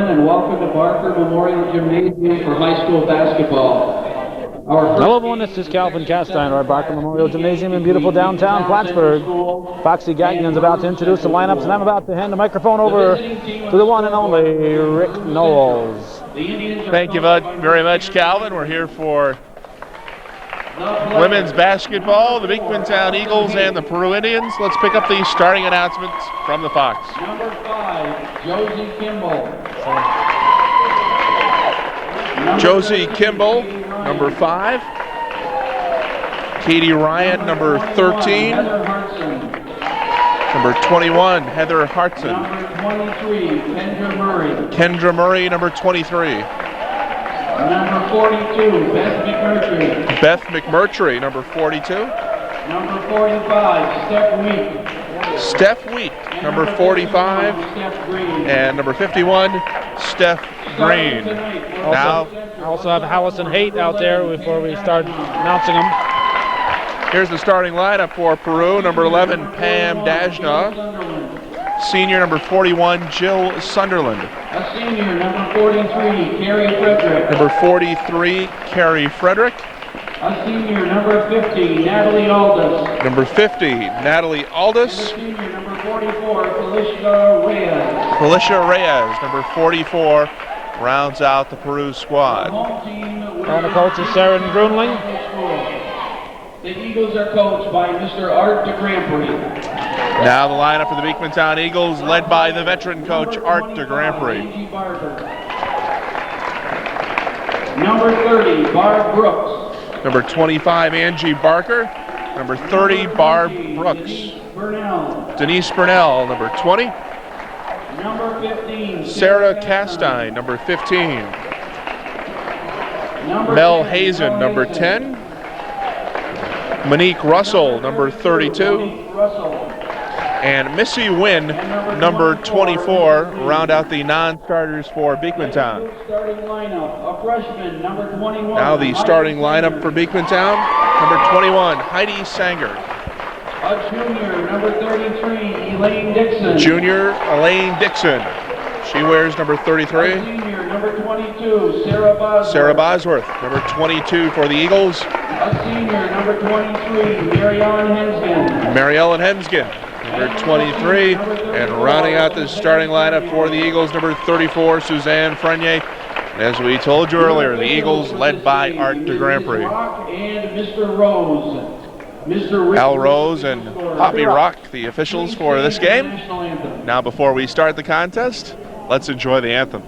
gentlemen, and welcome to Barker Memorial Gymnasium for high school basketball. Hello everyone, this is Calvin Castine, our Barker Memorial Gymnasium in beautiful downtown Plattsburgh. Foxy Gagnon's about to introduce the lineups, and I'm about to hand the microphone over to the one and only Rick Knowles. Thank you very much, Calvin. We're here for women's basketball, the Beekmantown Eagles and the Peru Indians. Let's pick up the starting announcements from the Fox. Number 5, Josie Kimball. Josie Kimball, number 5. Katie Ryan, number 13. Number 21, Heather Hartson. Number 23, Kendra Murray. Kendra Murray, number 23. Number 42, Beth McMurtry. Beth McMurtry, number 42. Number 45, Steph Week. Steph Week, number 45. Steph Green. And number 51, Steph Green. Now, I also have Allison Haight out there before we start announcing them. here's the starting lineup for Peru. Number 11, Pam Dajna. Senior, number 41, Jill Sunderland. A senior, number 43, Carrie Frederick. Number 43, Carrie Frederick. A senior, number 50, Natalie Aldous. Number 50, Natalie Aldous. A senior, number 44, Felicia Reyes. Felicia Reyes, number 44, rounds out the Peru squad. And the coach is Sarah Grunling. The Eagles are coached by Mr. Art de Grand Prix. Now the lineup for the Beekmantown Eagles, led by the veteran coach, Art de Grand Prix. Number 30, Barb Brooks. Number 25, Angie Barker. Number 30, Barb Brooks. Denise Burnell, number 20. Number 15, Sarah Castine, number 15. Mel Hazen, number 10. Monique Russell, number 32. And Missy Wynn, number 24, round out the non-starters for Beekmantown. Now the starting lineup for Beekmantown. Number 21, Heidi Sanger. A junior, number 33, Elaine Dixon. Junior, Elaine Dixon. She wears number 33. Senior, number 22, Sarah Bosworth. Sarah Bosworth, number 22 for the Eagles. A senior, number 23, Mary Ellen Hensgen. Mary Ellen Hensgen, number 23. And rounding out the starting lineup for the Eagles, number 34, Suzanne Frenier. And as we told you earlier, the Eagles led by Art de Grand Prix. And Mr. Rose. Al Rose and Poppy Rock, the officials for this game. Now before we start the contest, let's enjoy the anthem.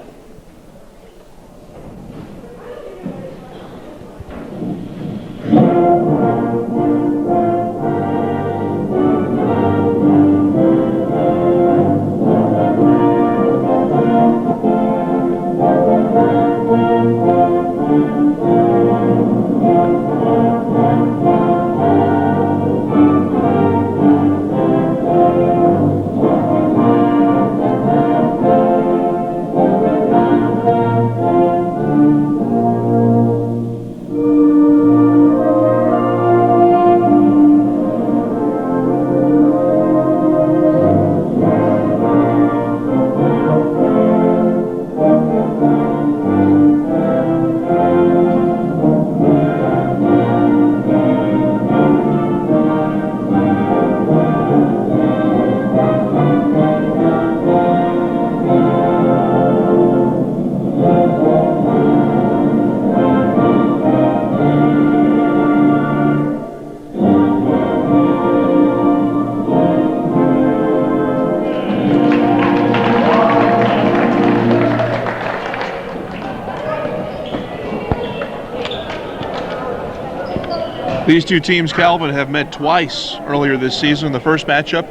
These two teams, Calvin, have met twice earlier this season. The first matchup,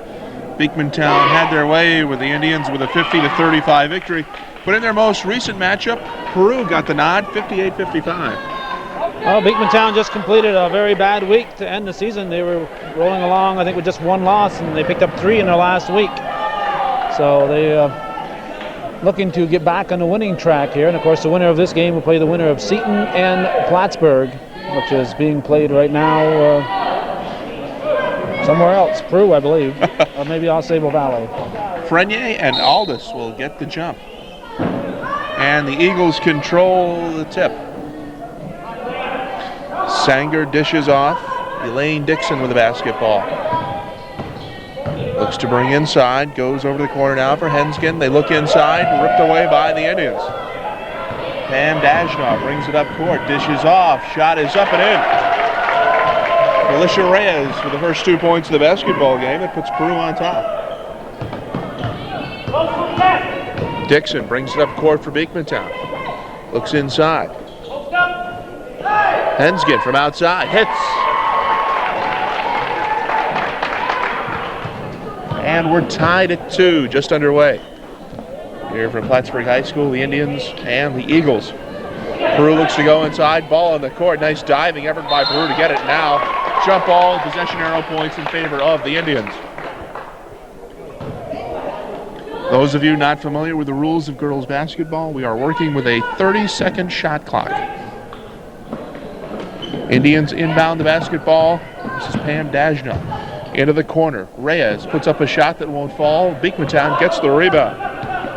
Beekmantown had their way with the Indians with a 50-35 victory. But in their most recent matchup, Peru got the nod, 58-55. Well, Beekmantown just completed a very bad week to end the season. They were rolling along, I think, with just one loss, and they picked up 3 in their last week. So they looking to get back on the winning track here. And, of course, the winner of this game will play the winner of Seton and Plattsburgh, which is being played right now somewhere else, Peru, I believe, or maybe Au Sable Valley. Frenier and Aldous will get the jump. And the Eagles control the tip. Sanger dishes off. Elaine Dixon with the basketball. Looks to bring inside. Goes over the corner now for Henskin. They look inside. Ripped away by the Indians. Pam Dashnaw brings it up court. Dishes off. Shot is up and in. Felicia Reyes for the first 2 points of the basketball game. It puts Peru on top. Dixon brings it up court for Beekmantown. Looks inside. Henskin from outside. Hits. And we're tied at 2, just underway. Here from Plattsburgh High School, the Indians and the Eagles. Peru looks to go inside. Ball on the court. Nice diving effort by Peru to get it now. Jump ball, possession arrow points in favor of the Indians. Those of you not familiar with the rules of girls basketball, we are working with a 30-second shot clock. Indians inbound the basketball. This is Pam Dashnaw. Into the corner. Reyes puts up a shot that won't fall. Beekmantown gets the rebound.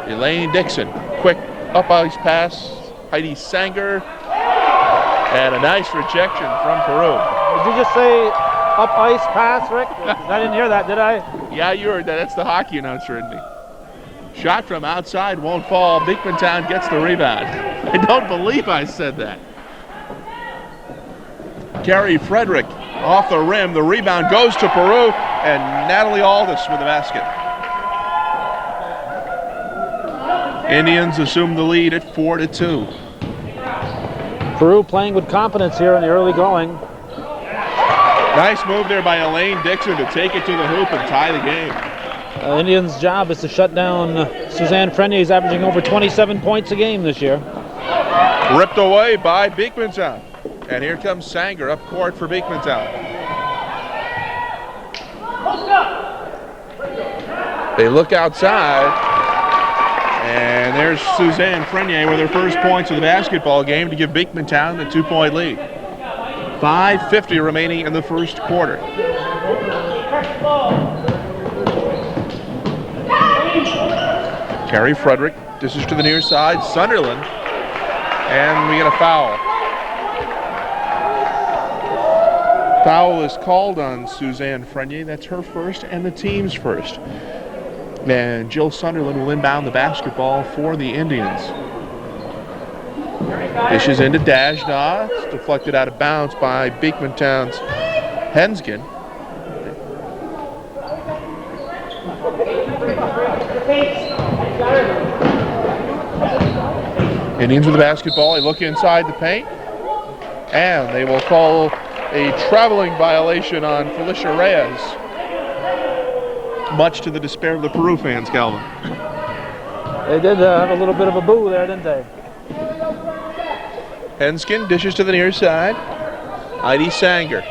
Elaine Dixon. Quick up ice pass. Heidi Sanger. And a nice rejection from Peru. Did you just say up ice pass, Rick? I didn't hear that, did I? Yeah, you heard that. That's the hockey announcer in me. Shot from outside won't fall. Beekmantown gets the rebound. I don't believe I said that. Carrie Frederick off the rim. The rebound goes to Peru, and Natalie Aldis with the basket. Indians assume the lead at 4-2. Peru playing with confidence here in the early going. Nice move there by Elaine Dixon to take it to the hoop and tie the game. Indians' job is to shut down Suzanne Frenier. He's averaging over 27 points a game this year. Ripped away by Beekmantown. And here comes Sanger up court for Beekmantown. They look outside. And there's Suzanne Frenier with her first points of the basketball game to give Beekmantown a 2-point lead. 5:50 remaining in the first quarter. Carrie Frederick dishes to the near side. Sunderland. And we get a foul. Foul is called on Suzanne Frenier. That's her first and the team's first. And Jill Sunderland will inbound the basketball for the Indians. Dishes into Dashnaw. It's deflected out of bounds by Beekmantown's Henskin. Indians with the basketball. They look inside the paint. And they will call a traveling violation on Felicia Reyes. Much to the despair of the Peru fans, Calvin. They did have a little bit of a boo there, didn't they? Henskin dishes to the near side. Heidi Sanger.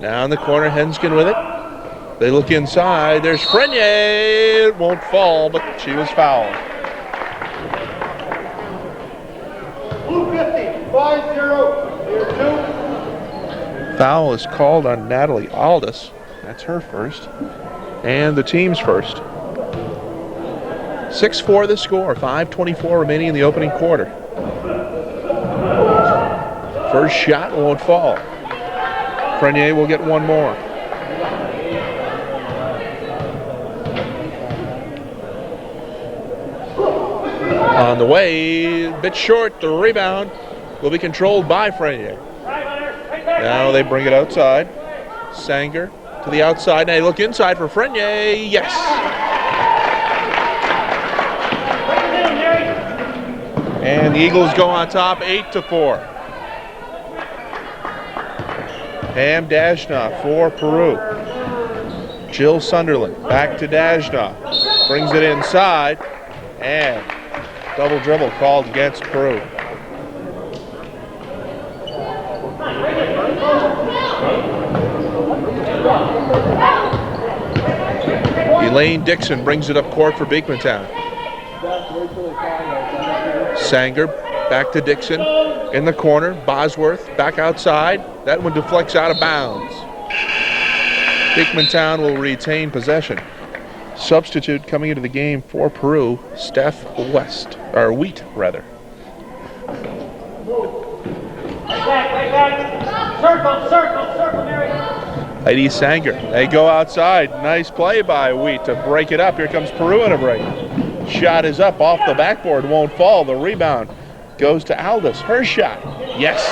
Now in the corner, Henskin with it. They look inside. There's Frenier. It won't fall, but she was fouled. Blue 50, 5-0, here 2. Foul is called on Natalie Aldis. That's her first. And the team's first. 6-4 the score. 5:24 remaining in the opening quarter. First shot won't fall. Frenier will get one more. On the way, a bit short. The rebound will be controlled by Frenier. Now they bring it outside. Sanger to the outside. Now they look inside for Frenier. Yes. And the Eagles go on top 8-4. Pam Dashnaw for Peru. Jill Sunderland back to Dashnaw. Brings it inside. And double dribble called against Peru. Elaine Dixon brings it up court for Beekmantown. Sanger back to Dixon in the corner. Bosworth back outside. That one deflects out of bounds. Beekmantown will retain possession. Substitute coming into the game for Peru, Steph Wheat rather. Circle, Mary. Heidi Sanger. They go outside. Nice play by Wheat to break it up. Here comes Peru in a break. Shot is up off the backboard, won't fall. The rebound goes to Aldous. Her shot. Yes.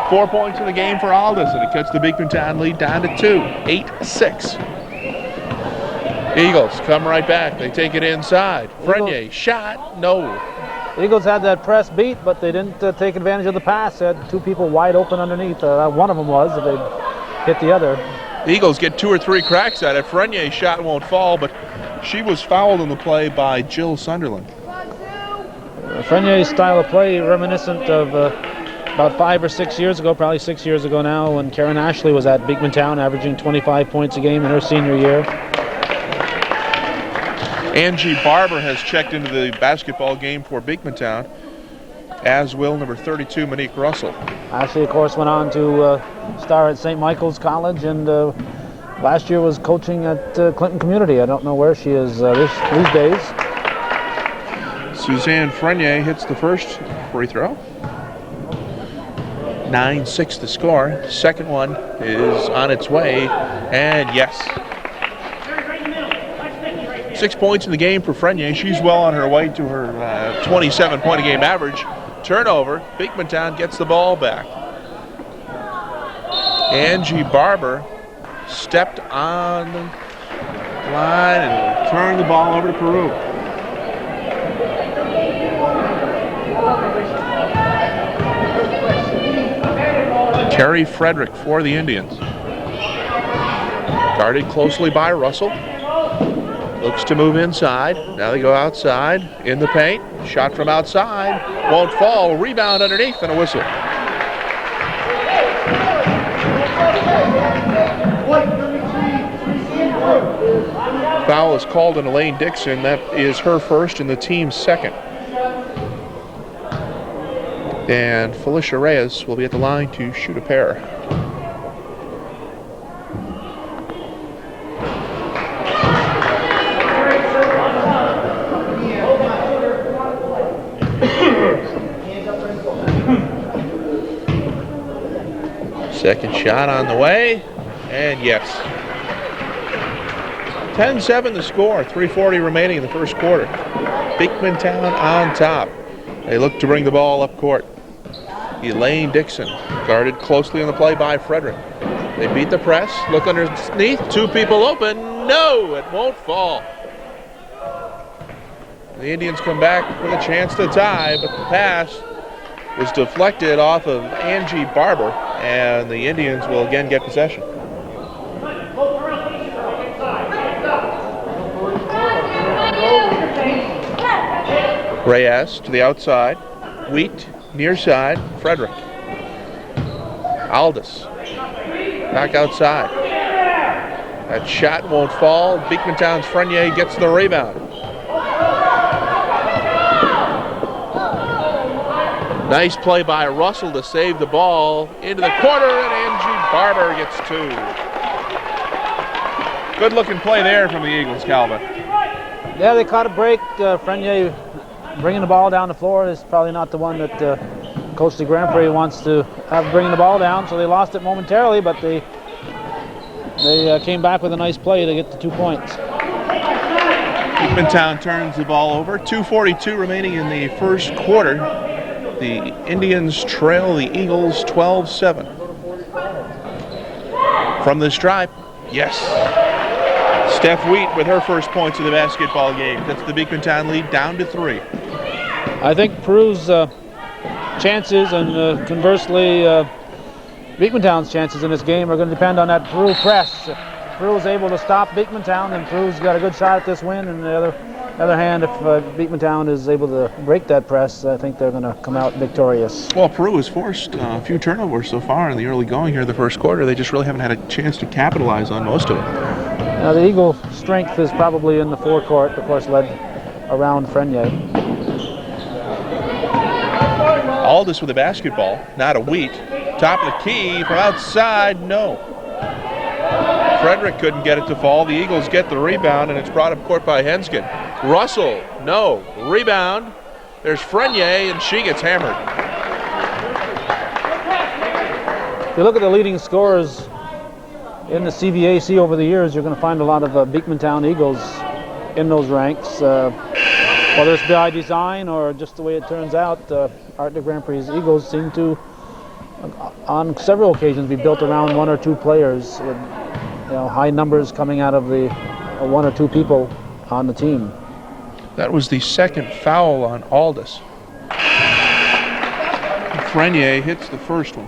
4 points in the game for Aldous, and it cuts the Beekmantown lead down to 2. 8-6. Eagles come right back. They take it inside. Frenier, shot, no. Eagles had that press beat, but they didn't take advantage of the pass. They had two people wide open underneath. One of them was, if they'd hit the other. The Eagles get 2 or 3 cracks at it. Frenier's shot won't fall, but she was fouled in the play by Jill Sunderland. Frenier's style of play reminiscent of about 5 or 6 years ago, probably 6 years ago now, when Karen Ashley was at Beekmantown, averaging 25 points a game in her senior year. Angie Barber has checked into the basketball game for Beekmantown, as will number 32, Monique Russell. Ashley, of course, went on to star at St. Michael's College, and last year was coaching at Clinton Community. I don't know where she is these days. Suzanne Frenier hits the first free throw. 9-6 the score. Second one is on its way, and yes. 6 points in the game for Frenier. She's well on her way to her 27-point-a-game average. Turnover. Beekmantown gets the ball back. Angie Barber stepped on the line and turned the ball over to Peru. Carrie Frederick for the Indians. Guarded closely by Russell. Looks to move inside. Now they go outside in the paint. Shot from outside. Won't fall. Rebound underneath and a whistle. Foul is called on Elaine Dixon. That is her first and the team's second. And Felicia Reyes will be at the line to shoot a pair. Second shot on the way, and yes. 10-7 the score, 3:40 remaining in the first quarter. Beekmantown on top. They look to bring the ball up court. Elaine Dixon guarded closely on the play by Frederick. They beat the press, look underneath, 2 people open. No, it won't fall. The Indians come back with a chance to tie, but the pass was deflected off of Angie Barber, and the Indians will again get possession. Reyes to the outside. Wheat near side. Frederick. Aldous back outside. That shot won't fall. Beekmantown's Frenier gets the rebound. Nice play by Russell to save the ball into the corner, and Angie Barber gets 2. Good looking play there from the Eagles, Calvin. Yeah, they caught a break. Frenier bringing the ball down the floor is probably not the one that Coach DeGrandpré wants to have bringing the ball down, so they lost it momentarily, but they came back with a nice play to get the 2 points. Beekmantown turns the ball over. 2:42 remaining in the first quarter. The Indians trail the Eagles 12-7. From the stripe, yes. Steph Wheat with her first points of the basketball game. That's the Beekmantown lead down to 3. I think Peru's chances and conversely Beekmantown's chances in this game are going to depend on that Peru press. If Peru's able to stop Beekmantown, then Peru's got a good shot at this win. And on the other hand, if Beekmantown is able to break that press, I think they're going to come out victorious. Well, Peru has forced a few turnovers so far in the early going here in the first quarter. They just really haven't had a chance to capitalize on most of it. Now, the Eagle strength is probably in the forecourt, of course, led around Frenier. Aldous with the basketball, not a Wheat. Top of the key from outside, no. Frederick couldn't get it to fall. The Eagles get the rebound, and it's brought up court by Henskin. Russell, no. Rebound. There's Frenier, and she gets hammered. If you look at the leading scorers in the CVAC over the years, you're going to find a lot of Beekmantown Eagles in those ranks. Whether it's by design or just the way it turns out, Art de Grand Prix's Eagles seem to, on several occasions, be built around one or two players with high numbers coming out of the one or two people on the team. That was the second foul on Aldous. Frenier hits the first one.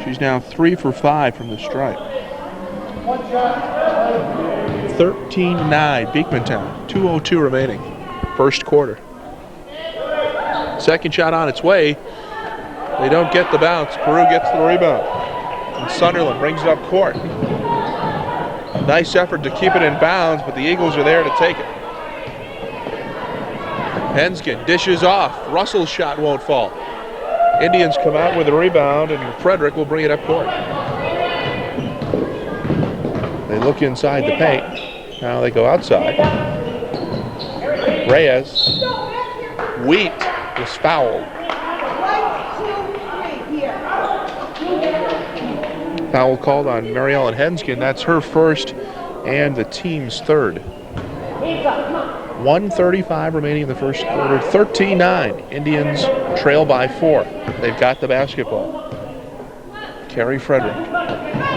She's now 3 for 5 from the stripe. 13-9, Beekmantown. 2:02 remaining. First quarter. Second shot on its way. They don't get the bounce. Peru gets the rebound. And Sunderland brings it up court. Nice effort to keep it in bounds, but the Eagles are there to take it. Henskin dishes off. Russell's shot won't fall. Indians come out with a rebound, and Frederick will bring it up court. They look inside the paint. Now they go outside. Reyes. Wheat is fouled. Foul called on Mariellen Henskin. That's her first and the team's third. 1:35 remaining in the first quarter. 13-9. Indians trail by 4. They've got the basketball. Carrie Frederick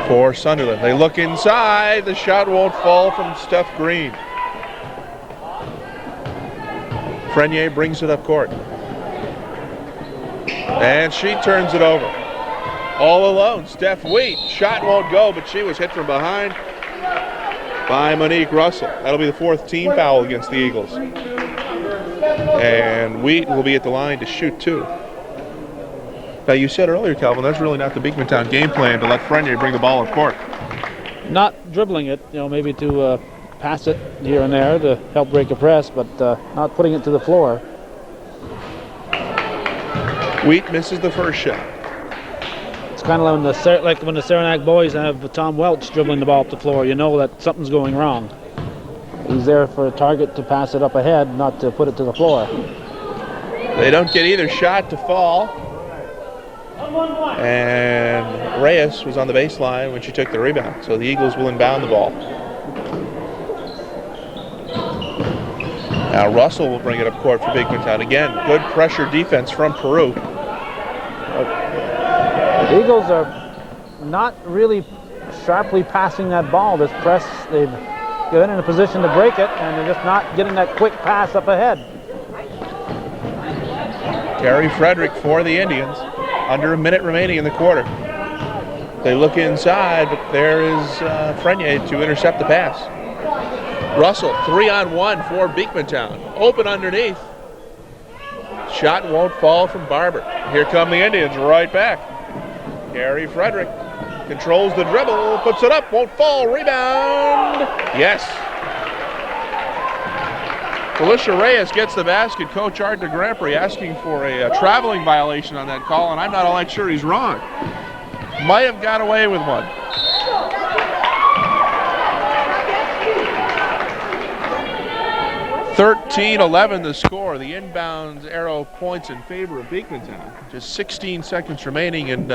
for Sunderland. They look inside. The shot won't fall from Steph Green. Frenier brings it up court. And she turns it over. All alone, Steph Wheat. Shot won't go, but she was hit from behind by Monique Russell. That'll be the 4th team foul against the Eagles. And Wheat will be at the line to shoot 2. Now, you said earlier, Calvin, that's really not the Beekmantown game plan to let Frenier bring the ball up court. Not dribbling it, maybe to pass it here and there to help break a press, but not putting it to the floor. Wheat misses the first shot. It's kind of like when the Saranac boys have Tom Welch dribbling the ball up the floor. You know that something's going wrong. He's there for a target to pass it up ahead, not to put it to the floor. They don't get either shot to fall. And Reyes was on the baseline when she took the rebound, so the Eagles will inbound the ball. Now Russell will bring it up court for Beekmantown. Again, good pressure defense from Peru. The Eagles are not really sharply passing that ball. This press, they've been in a position to break it, and they're just not getting that quick pass up ahead. Carrie Frederick for the Indians. Under a minute remaining in the quarter. They look inside, but there is Frenier to intercept the pass. Russell, 3-on-1 for Beekmantown. Open underneath. Shot won't fall from Barber. Here come the Indians right back. Carrie Frederick controls the dribble, puts it up, won't fall, rebound. Yes. Felicia Reyes gets the basket. Coach Art de Grand Prix asking for a traveling violation on that call, and I'm not all that sure he's wrong. Might have got away with one. (13-11) the score. The inbounds arrow points in favor of Beekmantown. Just 16 seconds remaining, and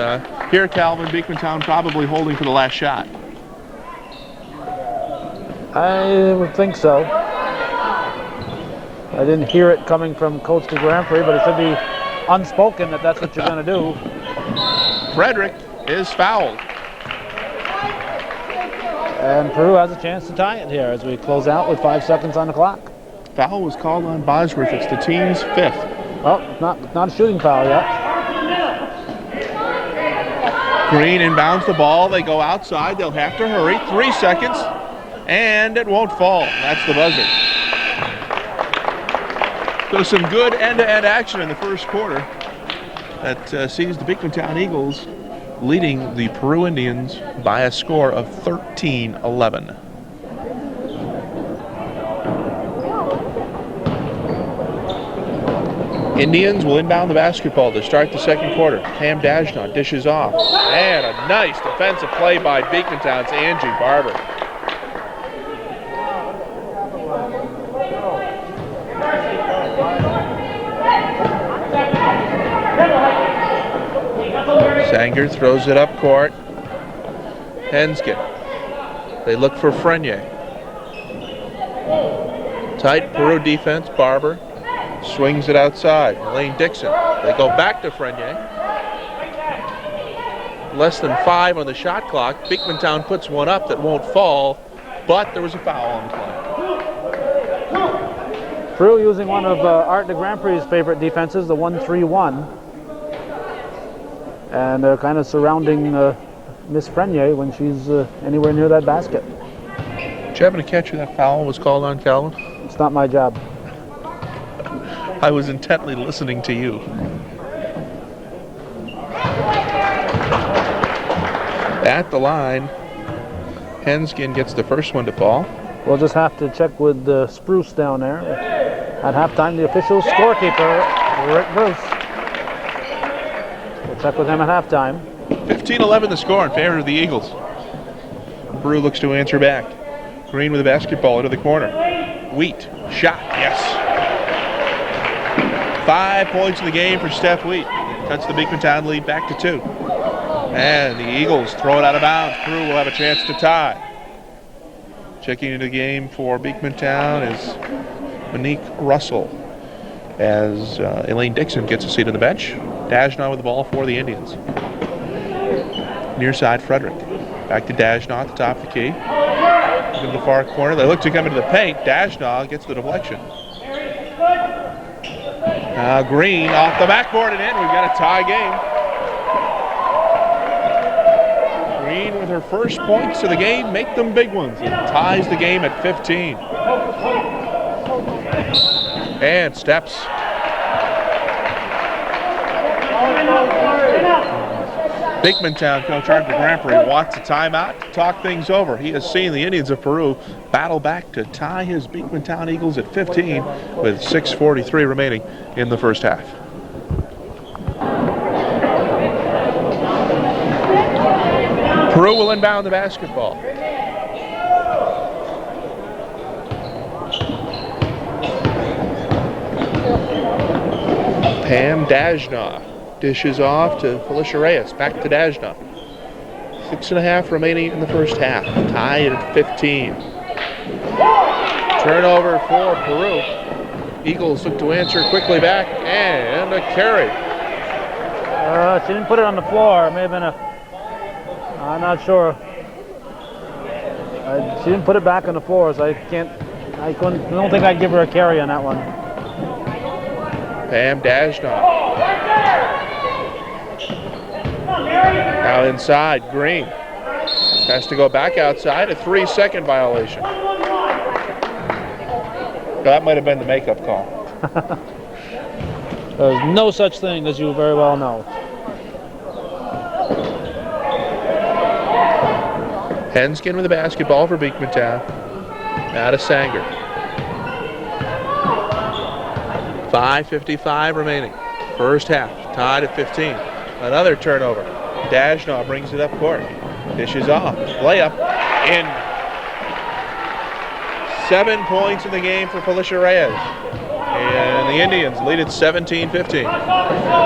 here Calvin, Beekmantown probably holding for the last shot. I would think so. I didn't hear it coming from Coach de Grand Prix, but it should be unspoken that that's what you're going to do. Frederick is fouled. And Peru has a chance to tie it here as we close out with 5 seconds on the clock. Foul was called on Bosworth. It's the team's 5th. Well, not a shooting foul yet. Green inbounds the ball. They go outside. They'll have to hurry. 3 seconds, and it won't fall. That's the buzzer. So some good end-to-end action in the first quarter that sees the Beekmantown Eagles leading the Peru Indians by a score of 13-11. Indians will inbound the basketball to start the second quarter. Pam Dajna dishes off. And a nice defensive play by Beekmantown's Angie Barber. Sanger throws it up court. Henskin. They look for Frenier. Tight Peru defense. Barber swings it outside. Elaine Dixon. They go back to Frenier. Less than 5 on the shot clock. Beekmantown puts one up that won't fall, but there was a foul on the play. Peru using one of Art de Grand Prix's favorite defenses, the 1-3-1. And they're kind of surrounding Miss Frenier when she's anywhere near that basket. Did you happen to catch who that foul was called on, Calvin? It's not my job. I was intently listening to you. At the line, Henskin gets the first one to fall. We'll just have to check with Spruce down there. At halftime, the official scorekeeper, Rick Bruce. We'll check with him at halftime. 15-11 the score in favor of the Eagles. Peru looks to answer back. Green with the basketball into the corner. Wheat, shot, yes. 5 points in the game for Steph Wheat. Cuts the Beekmantown lead back to 2. And the Eagles throw it out of bounds. Peru will have a chance to tie. Checking into the game for Beekmantown is Monique Russell as Elaine Dixon gets a seat on the bench. Dajna with the ball for the Indians. Near side, Frederick. Back to Dajna at the top of the key. Into the far corner. They look to come into the paint. Dajna gets the deflection. Green off the backboard and in. We've got a tie game. Green with her first points of the game. Make them big ones. And ties the game at 15. And steps. Beekmantown coach Art de Grand Prix wants a timeout to talk things over. He has seen the Indians of Peru battle back to tie his Beekmantown Eagles at 15 with 6:43 remaining in the first half. Peru will inbound the basketball. Pam Dajna dishes off to Felicia Reyes. Back to Dajna. 6.5 remaining in the first half. Tied at 15. Turnover for Peru. Eagles look to answer quickly back. And a carry. She didn't put it on the floor. It may have been I'm not sure. She didn't put it back on the floor, so I don't think I'd give her a carry on that one. Pam Dajna. Now inside, Green. Has to go back outside, a 3-second violation. That might have been the makeup call. There's no such thing, as you very well know. Henskin with the basketball for Beekmantown. Now to Sanger. 5:55 remaining. First half, tied at 15. Another turnover. Dajna brings it up court. Dishes off. Layup. In. 7 points in the game for Felicia Reyes. And the Indians lead at 17-15.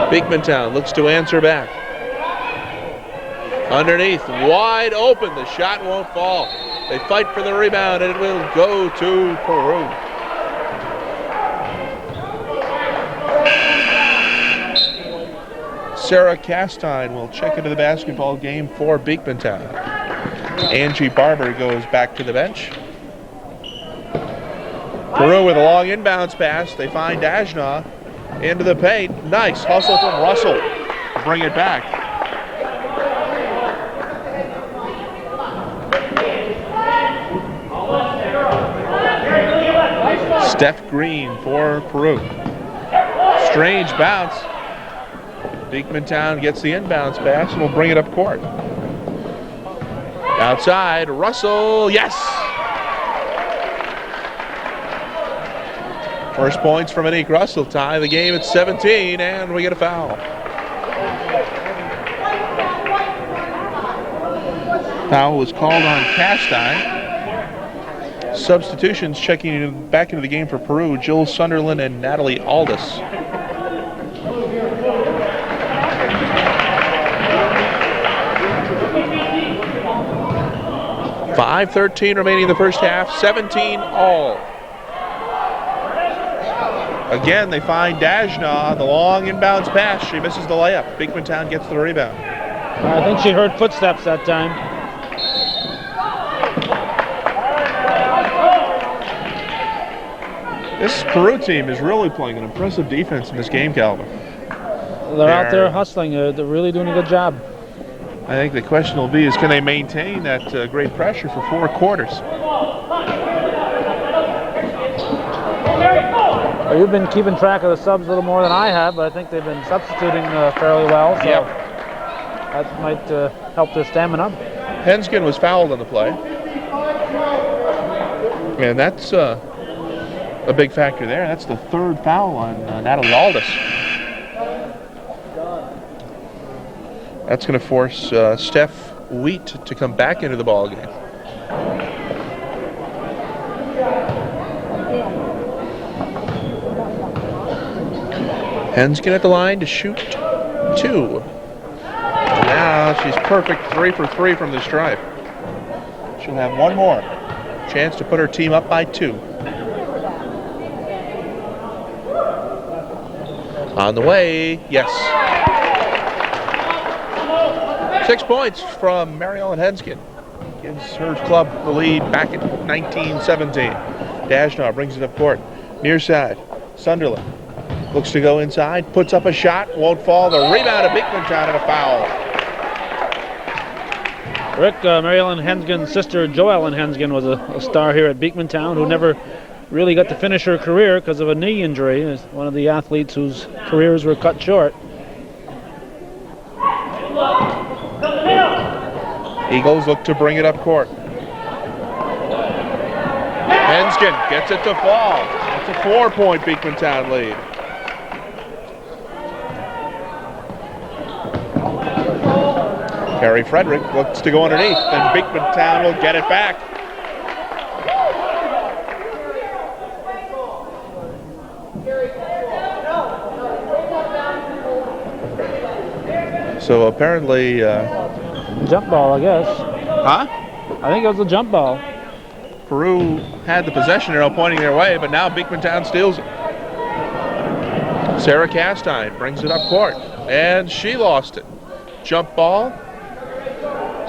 Beekmantown looks to answer back. Underneath, wide open. The shot won't fall. They fight for the rebound, and it will go to Peru. Sarah Castine will check into the basketball game for Beekmantown. Angie Barber goes back to the bench. Peru with a long inbounds pass. They find Dajna into the paint. Nice hustle from Russell to bring it back. Steph Green for Peru. Strange bounce. Beekmantown gets the inbounds pass and will bring it up court. Outside, Russell, yes! First points from Anique Russell tie the game at 17, and we get a foul. Foul was called on Castine. Substitutions checking back into the game for Peru, Jill Sunderland and Natalie Aldis. .5:13 remaining in the first half, 17 all. Again, they find Dajna on the long inbounds pass. She misses the layup. Beekmantown gets the rebound. I think she heard footsteps that time. This Peru team is really playing an impressive defense in this game, Calvin. They're out there hustling. They're really doing a good job. I think the question will be is can they maintain that great pressure for 4 quarters? Well, you've been keeping track of the subs a little more than I have, but I think they've been substituting fairly well, so that might help their stamina. Henskin was fouled on the play. And that's a big factor there. That's the 3rd foul on Natalie Aldis. That's going to force Steph Wheat to come back into the ball game. Henskin at the line to shoot 2. And now she's perfect 3 for 3 from the stripe. She'll have one more chance to put her team up by 2. On the way, yes. 6 points from Mary Ellen Henskin. Gives her club the lead back at 19-17. Dajna brings it up court. Near side, Sunderland looks to go inside, puts up a shot, won't fall. The rebound of Beekmantown and a foul. Rick, Mary Ellen Henskin's sister, Joellen Henskin, was a star here at Beekmantown who never really got to finish her career because of a knee injury. Is one of the athletes whose careers were cut short. Eagles look to bring it up court. Henskin gets it to fall. It's a 4-point Beekmantown lead. Carrie Frederick looks to go underneath, and Beekmantown will get it back. So apparently... jump ball, I guess. Huh? I think it was a jump ball. Peru had the possession arrow pointing their way, but now Beekmantown steals it. Sarah Castine brings it up court, and she lost it. Jump ball.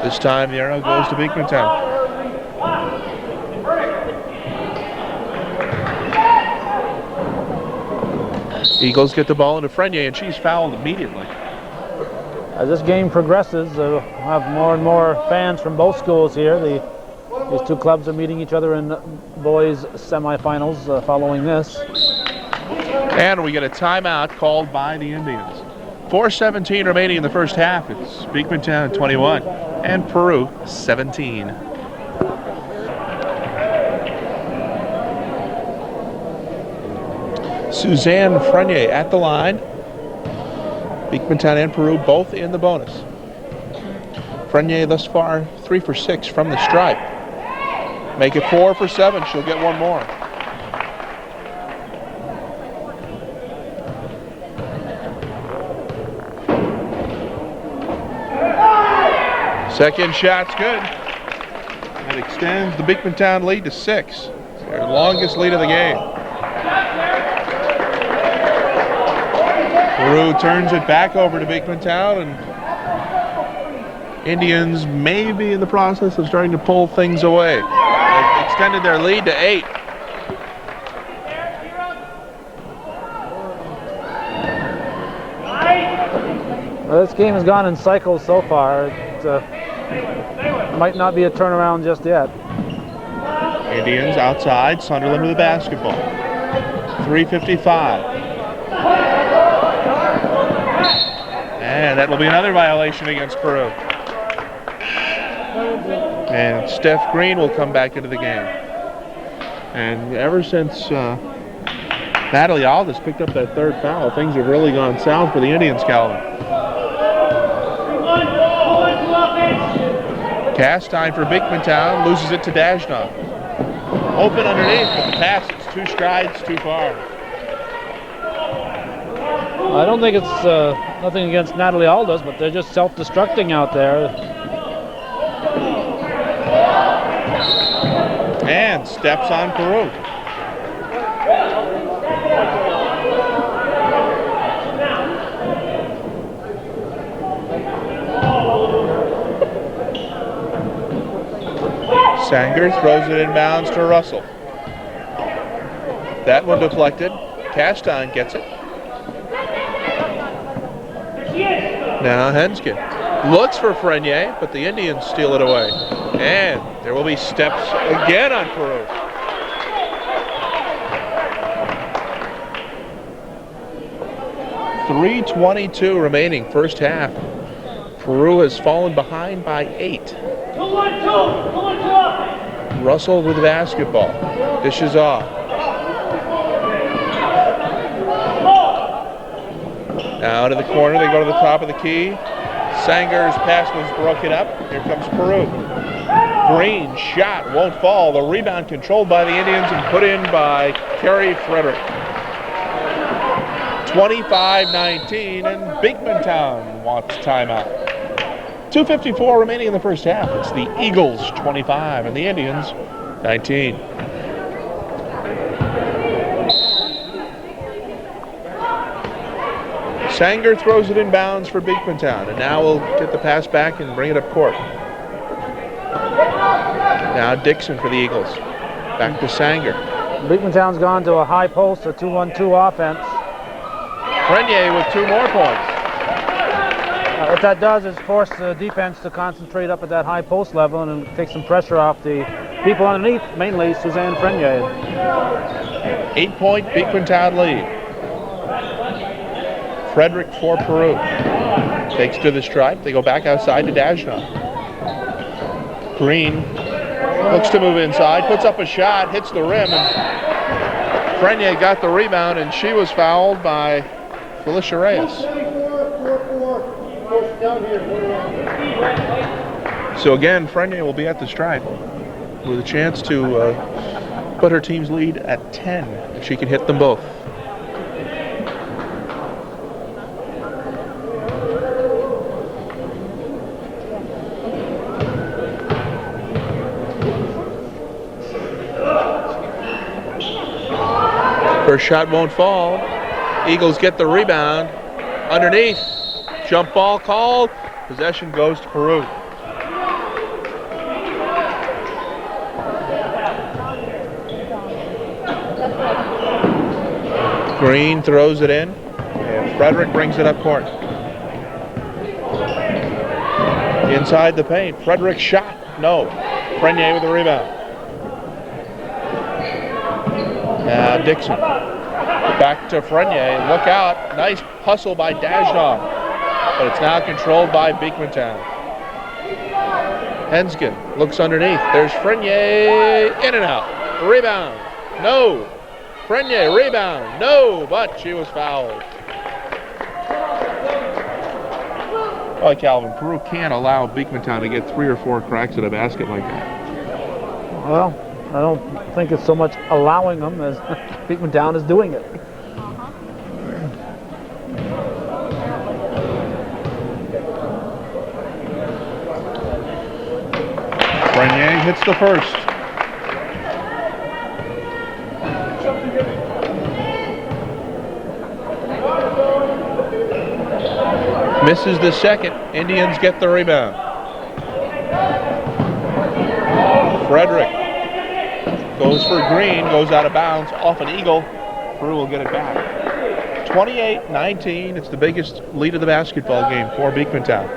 This time the arrow goes to Beekmantown. Eagles get the ball into Frenier, and she's fouled immediately. As this game progresses, we'll have more and more fans from both schools here. These 2 clubs are meeting each other in boys semifinals following this. And we get a timeout called by the Indians. 4:17 remaining in the first half. It's Beekmantown 21 and Peru 17. Suzanne Frenier at the line. Beekmantown and Peru both in the bonus. Frenier thus far 3 for 6 from the stripe. Make it 4 for 7. She'll get one more. Second shot's good. That extends the Beekmantown lead to 6. It's their longest lead of the game. Peru turns it back over to Beekmantown, and Indians may be in the process of starting to pull things away. They've extended their lead to 8. Well, this game has gone in cycles so far. It might not be a turnaround just yet. Indians outside, Sunderland with the basketball. 3:55. And that will be another violation against Peru. And Steph Green will come back into the game. And ever since Natalie Aldis picked up that third foul. Things have really gone south for the Indians, Calvin. Castine for Beekmantown, loses it to Dashnoff. Open underneath, but the pass is 2 strides too far. I don't think it's nothing against Natalie Aldis, but they're just self-destructing out there. And steps on Peru. Sanger throws it inbounds to Russell. That one deflected. Castine gets it. Now Henskin looks for Frenier, but the Indians steal it away. And there will be steps again on Peru. .3:22 remaining, first half. Peru has fallen behind by 8. Russell with the basketball. Dishes off. Now to the corner, they go to the top of the key. Sanger's pass was broken up. Here comes Peru. Green shot won't fall. The rebound controlled by the Indians and put in by Carrie Frederick. 25-19, and Beekmantown wants timeout. 2:54 remaining in the first half. It's the Eagles 25 and the Indians 19. Sanger throws it inbounds for Beekmantown, and now we'll get the pass back and bring it up court. Now Dixon for the Eagles. Back to Sanger. Beekmantown's gone to a high post, a 2-1-2 offense. Frenier with 2 more points. What that does is force the defense to concentrate up at that high post level and take some pressure off the people underneath, mainly Suzanne Frenier. 8-point Beekmantown lead. Frederick for Peru. Takes to the stripe. They go back outside to Dashnoff. Green looks to move inside, puts up a shot, hits the rim, and Frenier got the rebound, and she was fouled by Felicia Reyes. So again, Frenier will be at the stripe with a chance to put her team's lead at 10 if she can hit them both. First shot won't fall. Eagles get the rebound. Underneath. Jump ball called. Possession goes to Peru. Green throws it in, and Frederick brings it up court. Inside the paint. Frederick shot. No. Frenier with the rebound. Now Dixon. Back to Frenier. Look out. Nice hustle by Dashnoff. But it's now controlled by Beekmantown. Henskin looks underneath. There's Frenier. In and out. Rebound. No. Frenier. Rebound. No. But she was fouled. Well, Calvin, Peru can't allow Beekmantown to get 3 or 4 cracks at a basket like that. Well, I don't think it's so much allowing them as Beekmantown is doing it. Frenier hits the first. Misses the second. Indians get the rebound. Frederick goes for Green, goes out of bounds, off an eagle. Peru will get it back. 28-19. It's the biggest lead of the basketball game for Beekmantown.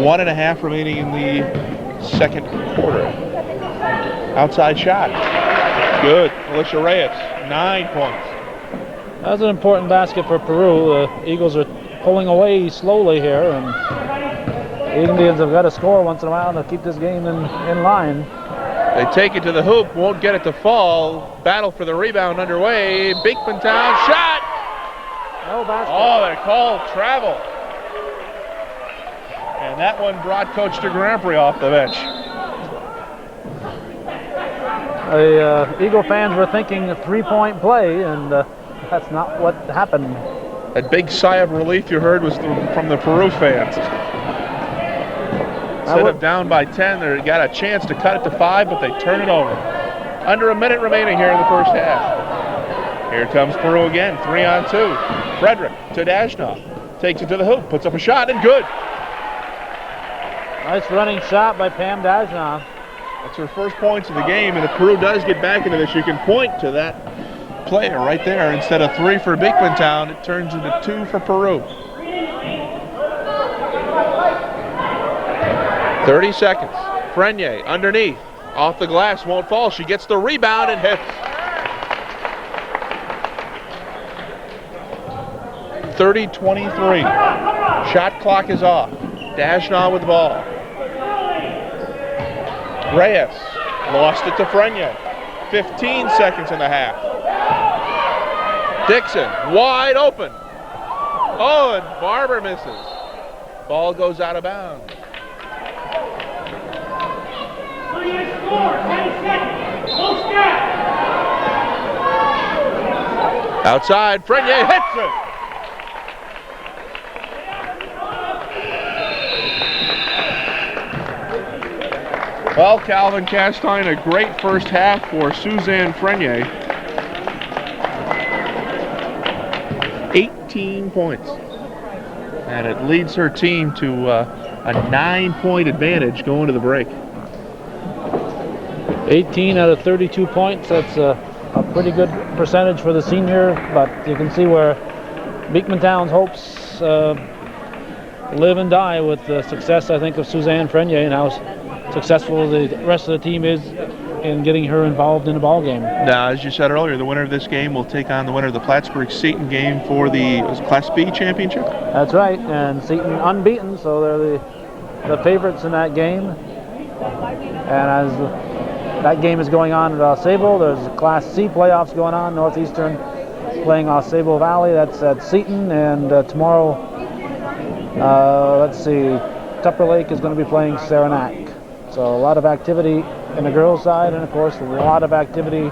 1.5 remaining in the second quarter. Outside shot. Good. Felicia Reyes, 9 points. That was an important basket for Peru. The Eagles are pulling away slowly here, and the Indians have got to score once in a while to keep this game in line. They take it to the hoop, won't get it to fall. Battle for the rebound underway. Beekmantown shot. No basket. Oh, they called travel. And that one brought Coach de Grand Prix off the bench. The Eagle fans were thinking a three-point play, and that's not what happened. That big sigh of relief you heard was from the Peru fans. Instead of down by 10, they got a chance to cut it to 5, but they turn it over. Under a minute remaining here in the first half. Here comes Peru again, 3-on-2. Frederick to Dashnoff. Takes it to the hoop, puts up a shot, and good. Nice running shot by Pam Dashnoff. That's her first points of the game, and if Peru does get back into this, you can point to that player right there. Instead of 3 for Beekmantown, it turns into 2 for Peru. 30 seconds. Frenier underneath. Off the glass, won't fall. She gets the rebound and hits. 30-23. Shot clock is off. Dashnoff with the ball. Reyes lost it to Frenier. 15 seconds in the half. Dixon wide open. Oh, and Barber misses. Ball goes out of bounds. Outside, Frenier hits it. Well, Calvin Castine, a great first half for Suzanne Frenier. 18 points. And it leads her team to a 9-point advantage going to the break. 18 out of 32 points. That's a pretty good percentage for the senior, but you can see where Beekmantown's hopes live and die with the success, I think, of Suzanne Frenier and how successful the rest of the team is in getting her involved in the ball game. Now, as you said earlier, the winner of this game will take on the winner of the Plattsburgh-Seton game for the Class B championship. That's right, and Seton unbeaten, so they're the favorites in that game. And as that game is going on at Sable, there's Class C playoffs going on. Northeastern playing Sable Valley. That's at Seton, and tomorrow, let's see, Tupper Lake is going to be playing Saranac. So a lot of activity in the girls' side, and of course a lot of activity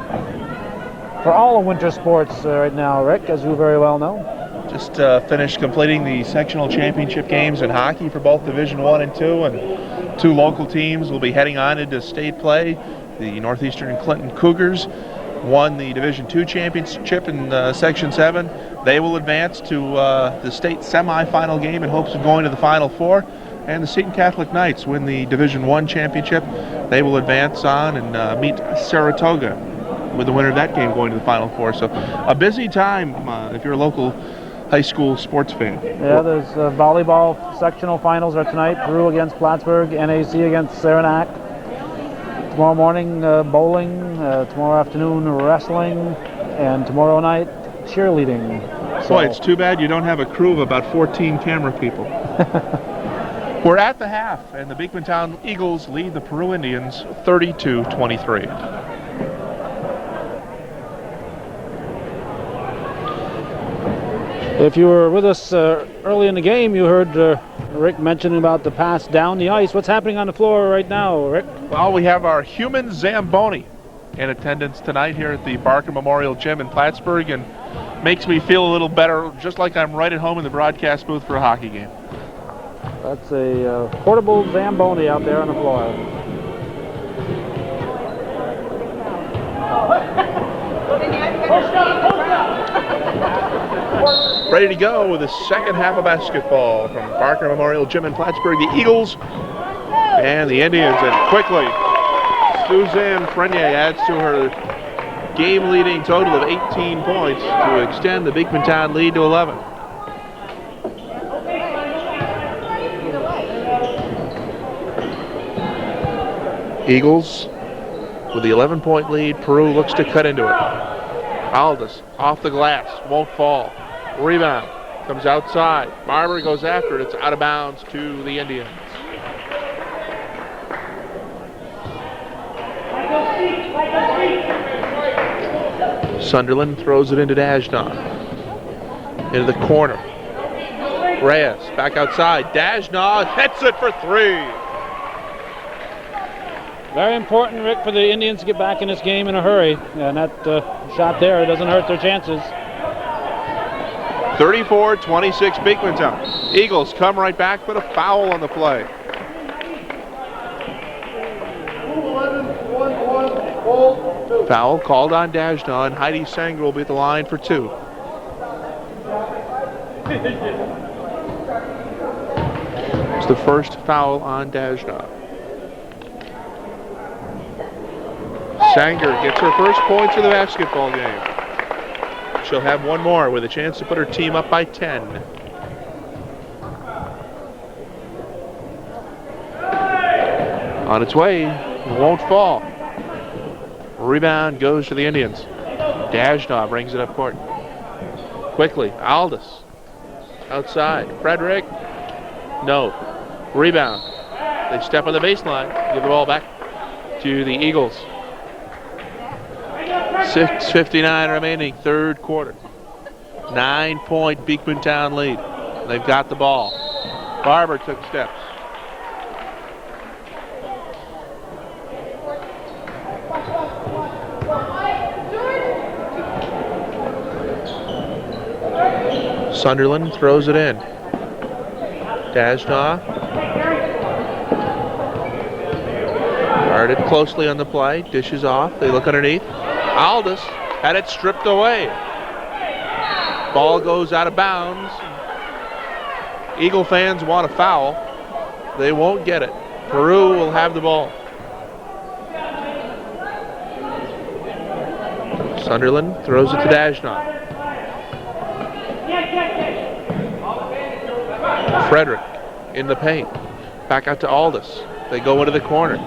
for all the winter sports right now, Rick, as you very well know. Just finished completing the sectional championship games in hockey for both Division 1 and 2, and 2 local teams will be heading on into state play. The Northeastern and Clinton Cougars won the Division 2 championship in Section 7. They will advance to the state semifinal game in hopes of going to the Final Four. And the Seton Catholic Knights win the Division 1 championship. They will advance on and meet Saratoga, with the winner of that game going to the Final Four. So a busy time if you're a local high school sports fan. Yeah, there's volleyball sectional finals are tonight. Peru against Plattsburgh, NAC against Saranac. Tomorrow morning, bowling. Tomorrow afternoon, wrestling. And tomorrow night, cheerleading. So, boy, it's too bad you don't have a crew of about 14 camera people. We're at the half, and the Beekmantown Eagles lead the Peru Indians 32-23. If you were with us early in the game, you heard Rick mentioning about the pass down the ice. What's happening on the floor right now, Rick? Well, we have our human Zamboni in attendance tonight here at the Barker Memorial Gym in Plattsburgh, and makes me feel a little better, just like I'm right at home in the broadcast booth for a hockey game. That's a portable Zamboni out there on the floor. Ready to go with the second half of basketball from Barker Memorial Gym in Plattsburgh. The Eagles and the Indians, and quickly Suzanne Frenier adds to her game-leading total of 18 points to extend the Beekmantown lead to 11. Eagles with the 11-point lead. Peru looks to cut into it. Aldis off the glass, won't fall. Rebound comes outside. Barber goes after it. It's out of bounds to the Indians. Sunderland throws it into Dajna. Into the corner. Reyes back outside. Dajna hits it for 3. Very important, Rick, for the Indians to get back in this game in a hurry. And that shot there doesn't hurt their chances. 34-26 Beekmantown. Eagles come right back, but a foul on the play. Foul called on Dajna, and Heidi Sanger will be at the line for 2. It's the first foul on Dajna. Sanger gets her first points of the basketball game. She'll have one more with a chance to put her team up by 10. On its way, won't fall. Rebound goes to the Indians. Dajna brings it up court. Quickly, Aldous. Outside, Frederick. No. Rebound. They step on the baseline, give the ball back to the Eagles. 6:59 remaining, third quarter. 9-point Beekmantown lead. They've got the ball. Barber took steps. Sunderland throws it in. Dajna. Guarded closely on the play. Dishes off. They look underneath. Aldous had it stripped away. Ball goes out of bounds. Eagle fans want a foul. They won't get it. Peru will have the ball. Sunderland throws it to Dajna. Frederick in the paint. Back out to Aldous. They go into the corner.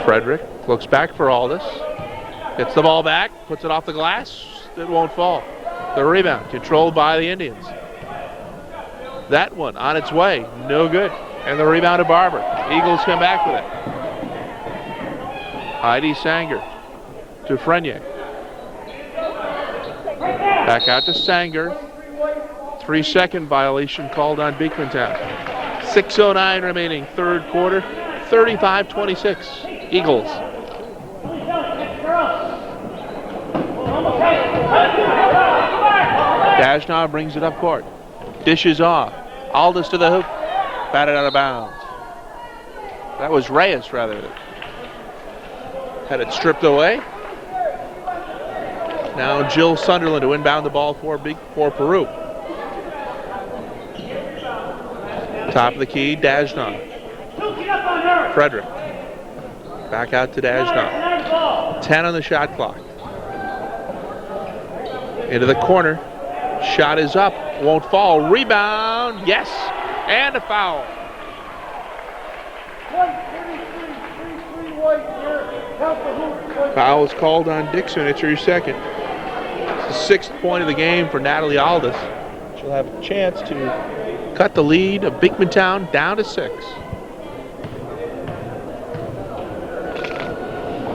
Frederick looks back for Aldous. Gets the ball back. Puts it off the glass. It won't fall. The rebound controlled by the Indians. That one on its way. No good. And the rebound to Barber. Eagles come back with it. Heidi Sanger to Frenier. Back out to Sanger. 3-second violation called on Beekmantown. 6:09 remaining, third quarter. 35-26. Eagles. Dajna brings it up court. Dishes off. Aldous to the hoop. Batted out of bounds. That was Reyes, rather. Had it stripped away. Now Jill Sunderland to inbound the ball for Peru. Top of the key, Dajna. Frederick. Back out to Dajna. 10 on the shot clock. Into the corner. Shot is up. Won't fall. Rebound. Yes. And a foul. Foul is called on Dixon. It's her second. It's the 6th point of the game for Natalie Aldous. She'll have a chance to cut the lead of Beekmantown down to 6.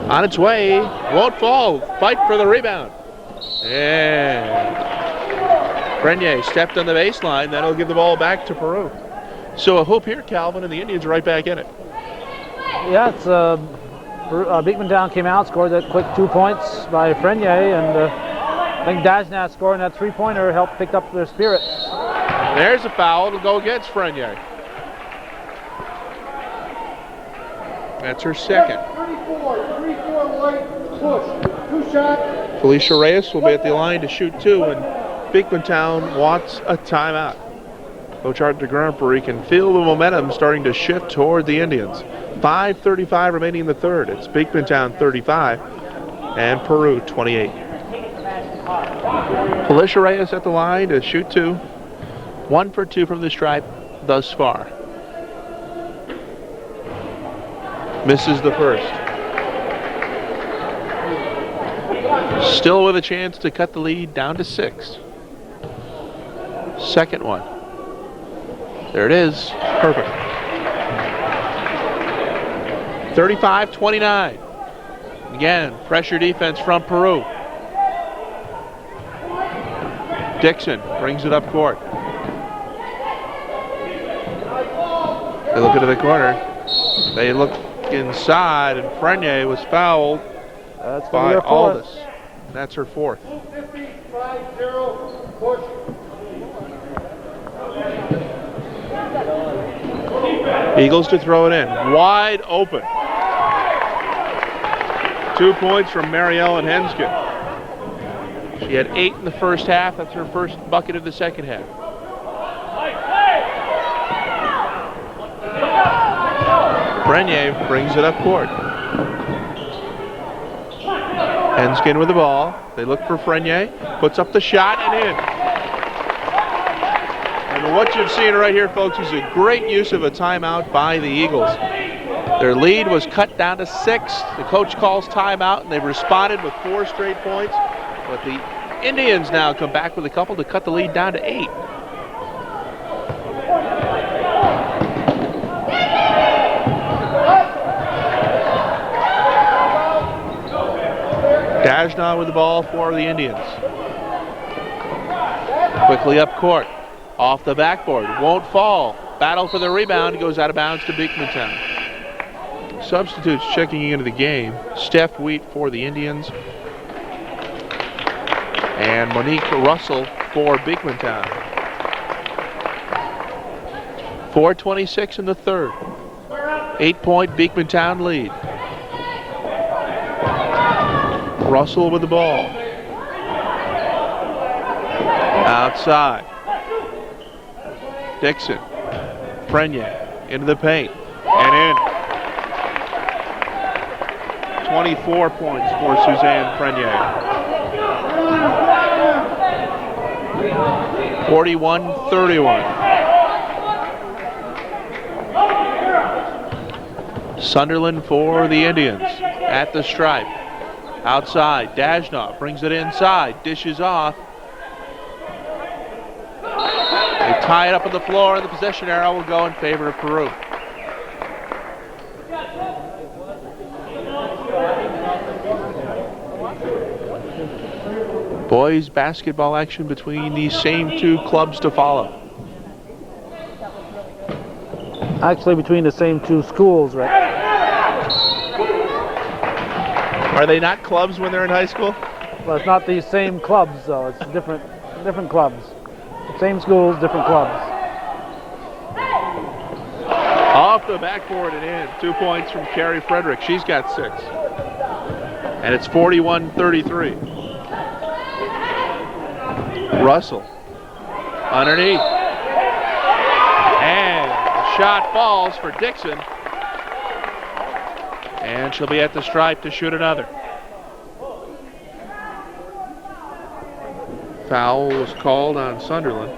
On its way, won't fall. Fight for the rebound. And Frenier stepped on the baseline. That'll give the ball back to Peru. So a hoop here, Calvin, and the Indians are right back in it. Yeah, it's Beekmantown came out, scored that quick 2 points by Frenier, and I think Dajna scoring that 3-pointer helped pick up their spirits. There's a foul to go against Frenier. That's her second. 3-4 white, push, 2 shot. Felicia Reyes will be at the line to shoot 2, and Beekmantown wants a timeout. Coach Art DeGrumpery can feel the momentum starting to shift toward the Indians. 5:35 remaining in the third. It's Beekmantown 35 and Peru 28. Felicia Reyes at the line to shoot 2. 1 for 2 from the stripe thus far. Misses the first. Still with a chance to cut the lead down to 6. Second one. There it is. Perfect. 35-29. Again, pressure defense from Peru. Dixon brings it up court. They look into the corner. They look inside, and Frenier was fouled by Aldis. That's her fourth. 5-0, push. Eagles to throw it in. Wide open. 2 points from Mariellen Henskin. She had 8 in the first half. That's her first bucket of the second half. Frenier brings it up court. Henskin with the ball. They look for Frenier. Puts up the shot and in. And what you've seen right here, folks, is a great use of a timeout by the Eagles. Their lead was cut down to 6. The coach calls timeout, and they've responded with 4 straight points. But the Indians now come back with a couple to cut the lead down to 8. Dajna with the ball for the Indians. Quickly up court. Off the backboard. Won't fall. Battle for the rebound. Goes out of bounds to Beekmantown. Substitutes checking into the game. Steph Wheat for the Indians. And Monique Russell for Beekmantown. 4:26 in the third. 8-point Beekmantown lead. Russell with the ball. Outside. Dixon. Frenier into the paint. And in. 24 points for Suzanne Frenier. 41-31. Sunderland for the Indians at the stripe. Outside, Dajna brings it inside, dishes off. They tie it up on the floor, and the possession arrow will go in favor of Peru. Boys basketball action between these same two clubs to follow. Actually, between the same two schools, right? Are they not clubs when they're in high school? Well, it's not these same clubs, though. It's different clubs. Same schools, different clubs. Off the backboard and in. 2 points from Carrie Frederick. She's got 6. And it's 41-33. Russell underneath. And the shot falls for Dixon. And she'll be at the stripe to shoot another. Foul was called on Sunderland.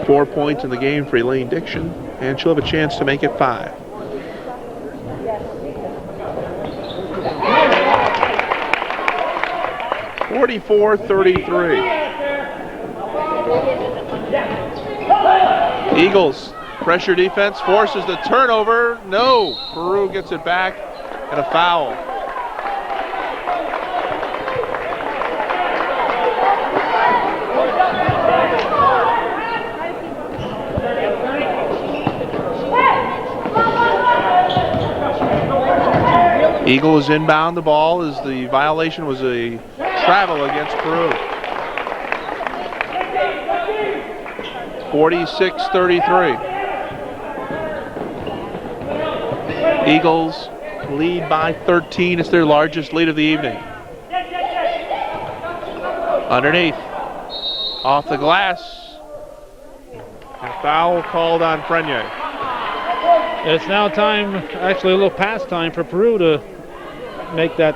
4 points in the game for Elaine Dixon, and she'll have a chance to make it 5. (44-33). Eagles pressure defense forces the turnover. No, Peru gets it back and a foul. Eagles inbound the ball as the violation was a travel against Peru. 46-33. Eagles lead by 13. It's their largest lead of the evening. Underneath. Off the glass. A foul called on Frenier. It's now time, actually a little past time, for Peru to make that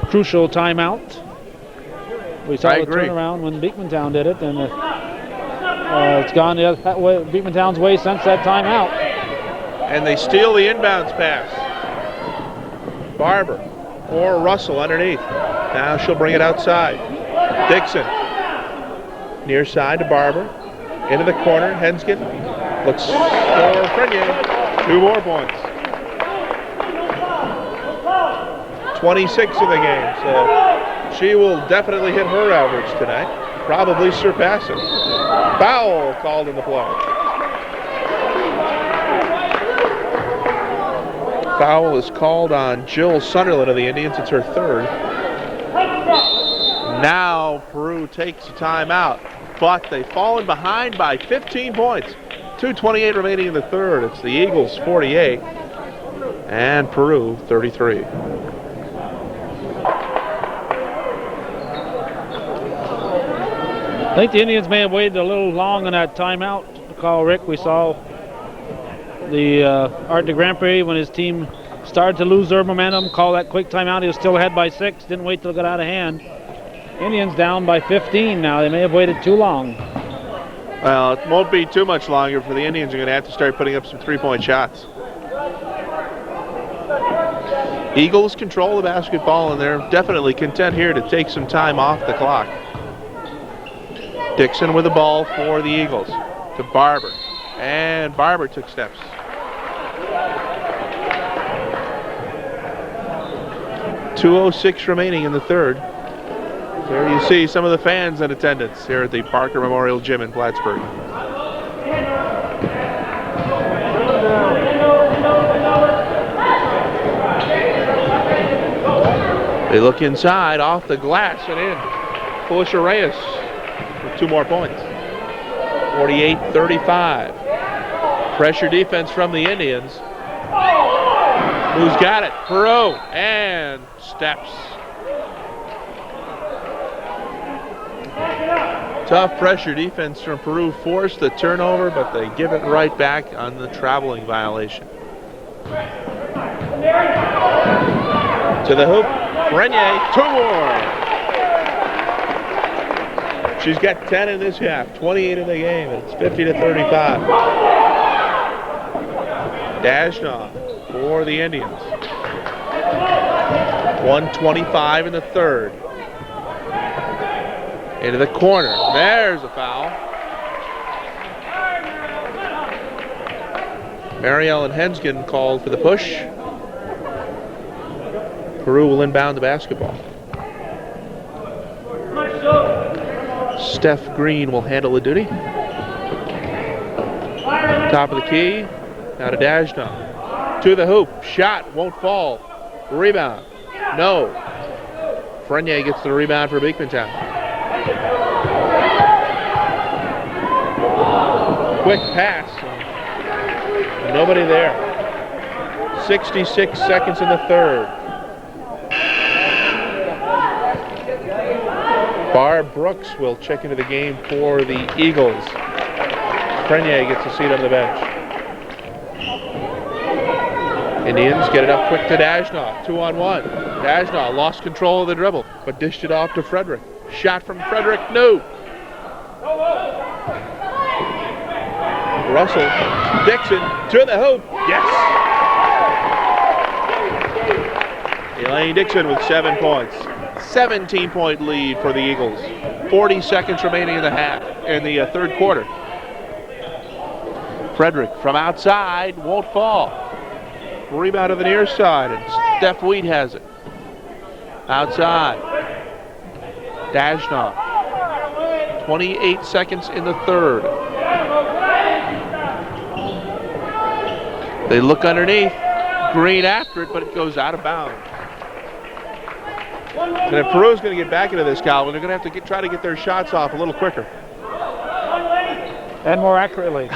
crucial timeout. We saw the turnaround when Beekmantown did it, and it's gone the other way, Beekmantown's way since that timeout. And they steal the inbounds pass. Barber or Russell underneath. Now she'll bring it outside. Dixon. Near side to Barber. Into the corner. Henskin looks for Frenier. 2 more points. 26 in the game, so she will definitely hit her average tonight, probably surpass it. Foul called in the play. Foul is called on Jill Sunderland of the Indians. It's her third. Now Peru takes a timeout, but they've fallen behind by 15 points. 2:28 remaining in the third. It's the Eagles 48 and Peru 33. I think the Indians may have waited a little long on that timeout to call Rick. We saw the Art de Grand Prix when his team started to lose their momentum, call that quick timeout. He was still ahead by 6, didn't wait till it got out of hand. Indians down by 15 now. They may have waited too long. Well, it won't be too much longer for the Indians. Are going to have to start putting up some three-point shots. Eagles control the basketball, and they're definitely content here to take some time off the clock. Dixon with the ball for the Eagles to Barber, and Barber took steps. .206 remaining in the third. There you see some of the fans in attendance here at the Parker Memorial Gym in Plattsburgh. They look inside, off the glass and in. Felicia Reyes with 2 more points. 48-35. Pressure defense from the Indians. Who's got it? Peru, and steps. Tough pressure defense from Peru, forced the turnover, but they give it right back on the traveling violation. To the hoop, Renier, 2 more. She's got 10 in this half, 28 in the game, and it's 50-35. Dashnaw for the Indians. 1:25 in the third. Into the corner. There's a foul. Mary Ellen Hensgen called for the push. Peru will inbound the basketball. Steph Green will handle the duty. Top of the key. Now to Dashnaw. To the hoop. Shot. Won't fall. Rebound. No. Frenier gets the rebound for Beekmantown. Quick pass. Nobody there. 66 seconds in the third. Barb Brooks will check into the game for the Eagles. Frenier gets a seat on the bench. Indians get it up quick to Dashnaw. 2-on-1. Dashnaw lost control of the dribble, but dished it off to Frederick. Shot from Frederick, no. Russell, Dixon to the hoop. Yes. Elaine Dixon with 7 points. 17-point lead for the Eagles. 40 seconds remaining in the third quarter. Frederick from outside won't fall. Rebound to the near side, and Steph Wheat has it. Outside. Dashnaw. 28 seconds in the third. They look underneath. Green after it, but it goes out of bounds. And if Peru's going to get back into this, Calvin, they're going to have to try to get their shots off a little quicker. And more accurately.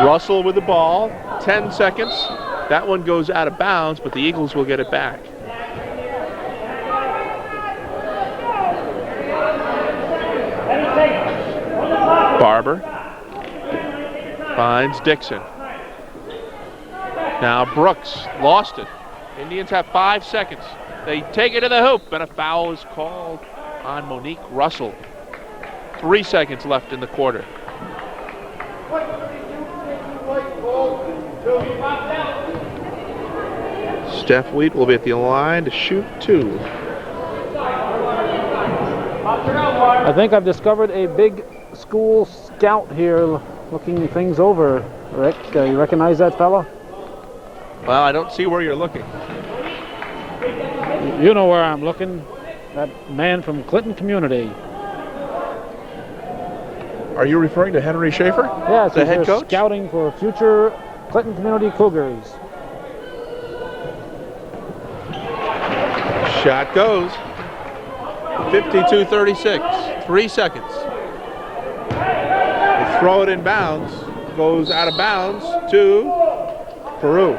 Russell with the ball, 10 seconds. That one goes out of bounds, but the Eagles will get it back. Barber finds Dixon. Now Brooks lost it. Indians have 5 seconds. They take it to the hoop, and a foul is called on Monique Russell. 3 seconds left in the quarter. Steph Wheat will be at the line to shoot 2. I think I've discovered a big school scout here looking things over. Rick, you recognize that fella? Well, I don't see where you're looking. You know where I'm looking. That man from Clinton Community. Are you referring to Henry Schaefer? Yes, the he's head here coach? scouting for future Clinton Community Cougars. Shot goes. 52-36. 3 seconds. They throw it in bounds. Goes out of bounds to Peru.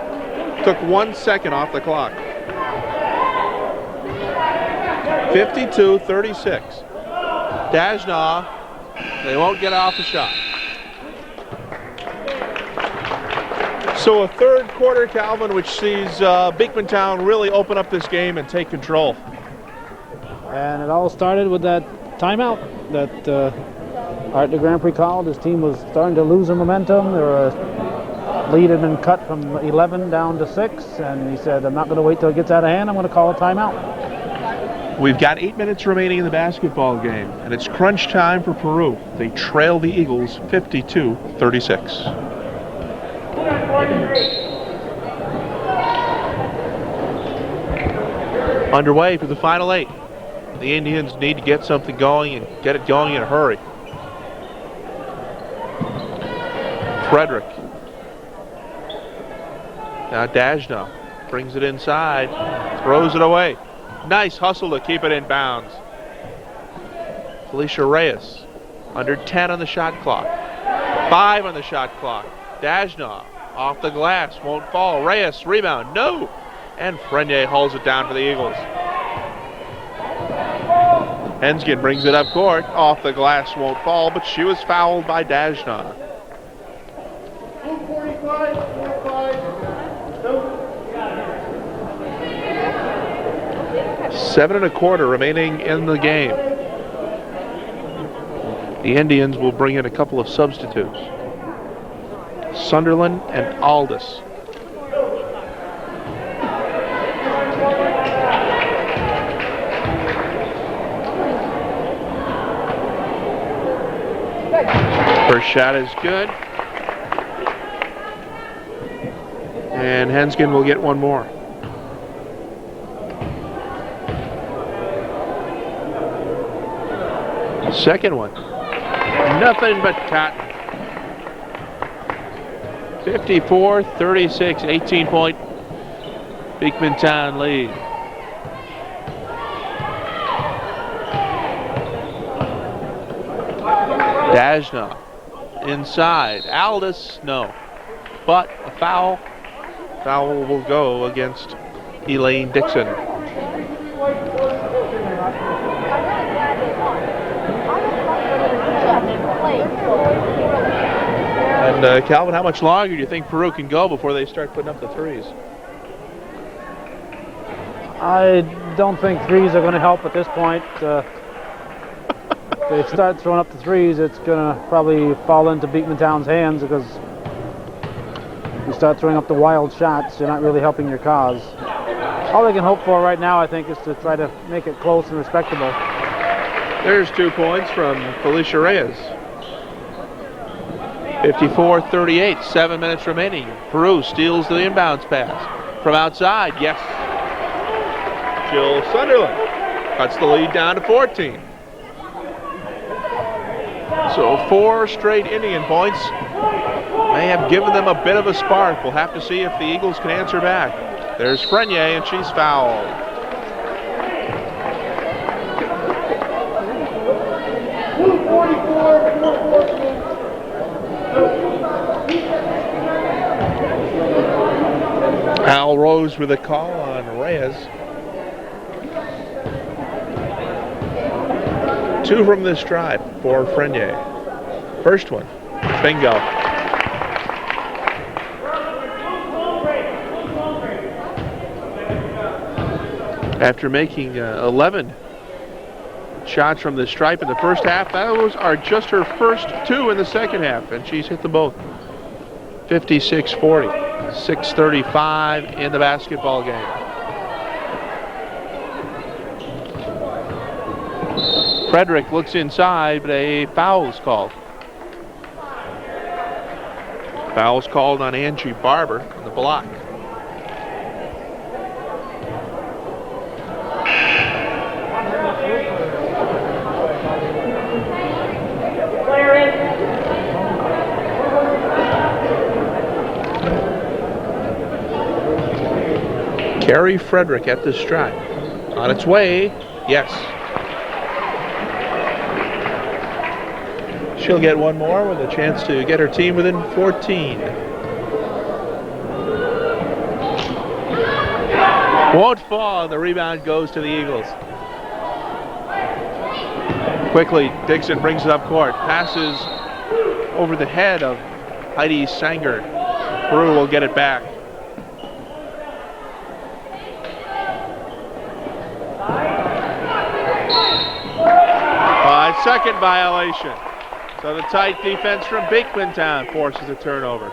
Took 1 second off the clock. 52-36. Dajna, they won't get off the shot. So a third quarter, Calvin, which sees Beekmantown really open up this game and take control. And it all started with that timeout that Art DeGrand called. His team was starting to lose their momentum. Their lead had been cut from 11 down to 6, and he said, I'm not going to wait till it gets out of hand. I'm going to call a timeout. We've got 8 minutes remaining in the basketball game, and it's crunch time for Peru. They trail the Eagles 52-36. Underway for the final 8. The Indians need to get something going and get it going in a hurry. Frederick. Now Dajna brings it inside, throws it away. Nice hustle to keep it in bounds. Felicia Reyes, under 10 on the shot clock. 5 on the shot clock. Dajna off the glass, won't fall. Reyes, rebound, no! And Frenier hauls it down for the Eagles. Henskin brings it up court, off the glass, won't fall, but she was fouled by Dajna. 7 1/4 remaining in the game. The Indians will bring in a couple of substitutes. Sunderland and Aldous. First shot is good. And Henskin will get one more. Second one. Nothing but cotton. 54-36, 18-point Beekmantown lead. Dajna inside. Aldous, no. But a foul. Foul will go against Elaine Dixon. And Calvin, how much longer do you think Peru can go before they start putting up the threes? I don't think threes are going to help at this point. If they start throwing up the threes, it's going to probably fall into Beekmantown's hands, because if you start throwing up the wild shots, you're not really helping your cause. All they can hope for right now, I think, is to try to make it close and respectable. There's 2 points from Felicia Reyes. 54-38, 7 minutes remaining. Peru steals the inbounds pass. From outside, yes. Jill Sunderland cuts the lead down to 14. So 4 straight Indian points may have given them a bit of a spark. We'll have to see if the Eagles can answer back. There's Frenier, and she's fouled. Al Rose with a call on Reyes. 2 from this drive for Frenier. First one, bingo. After making 11 shots from the stripe in the first half, those are just her first 2 in the second half, and she's hit them both. 56-40. 6:35 in the basketball game. Frederick looks inside, but a foul is called. Foul's called on Angie Barber on the block. Carrie Frederick at the stripe. On its way, yes. She'll get one more with a chance to get her team within 14. Won't fall, the rebound goes to the Eagles. Quickly, Dixon brings it up court, passes over the head of Heidi Sanger. Peru will get it back. Second violation. So the tight defense from Beekmantown forces a turnover.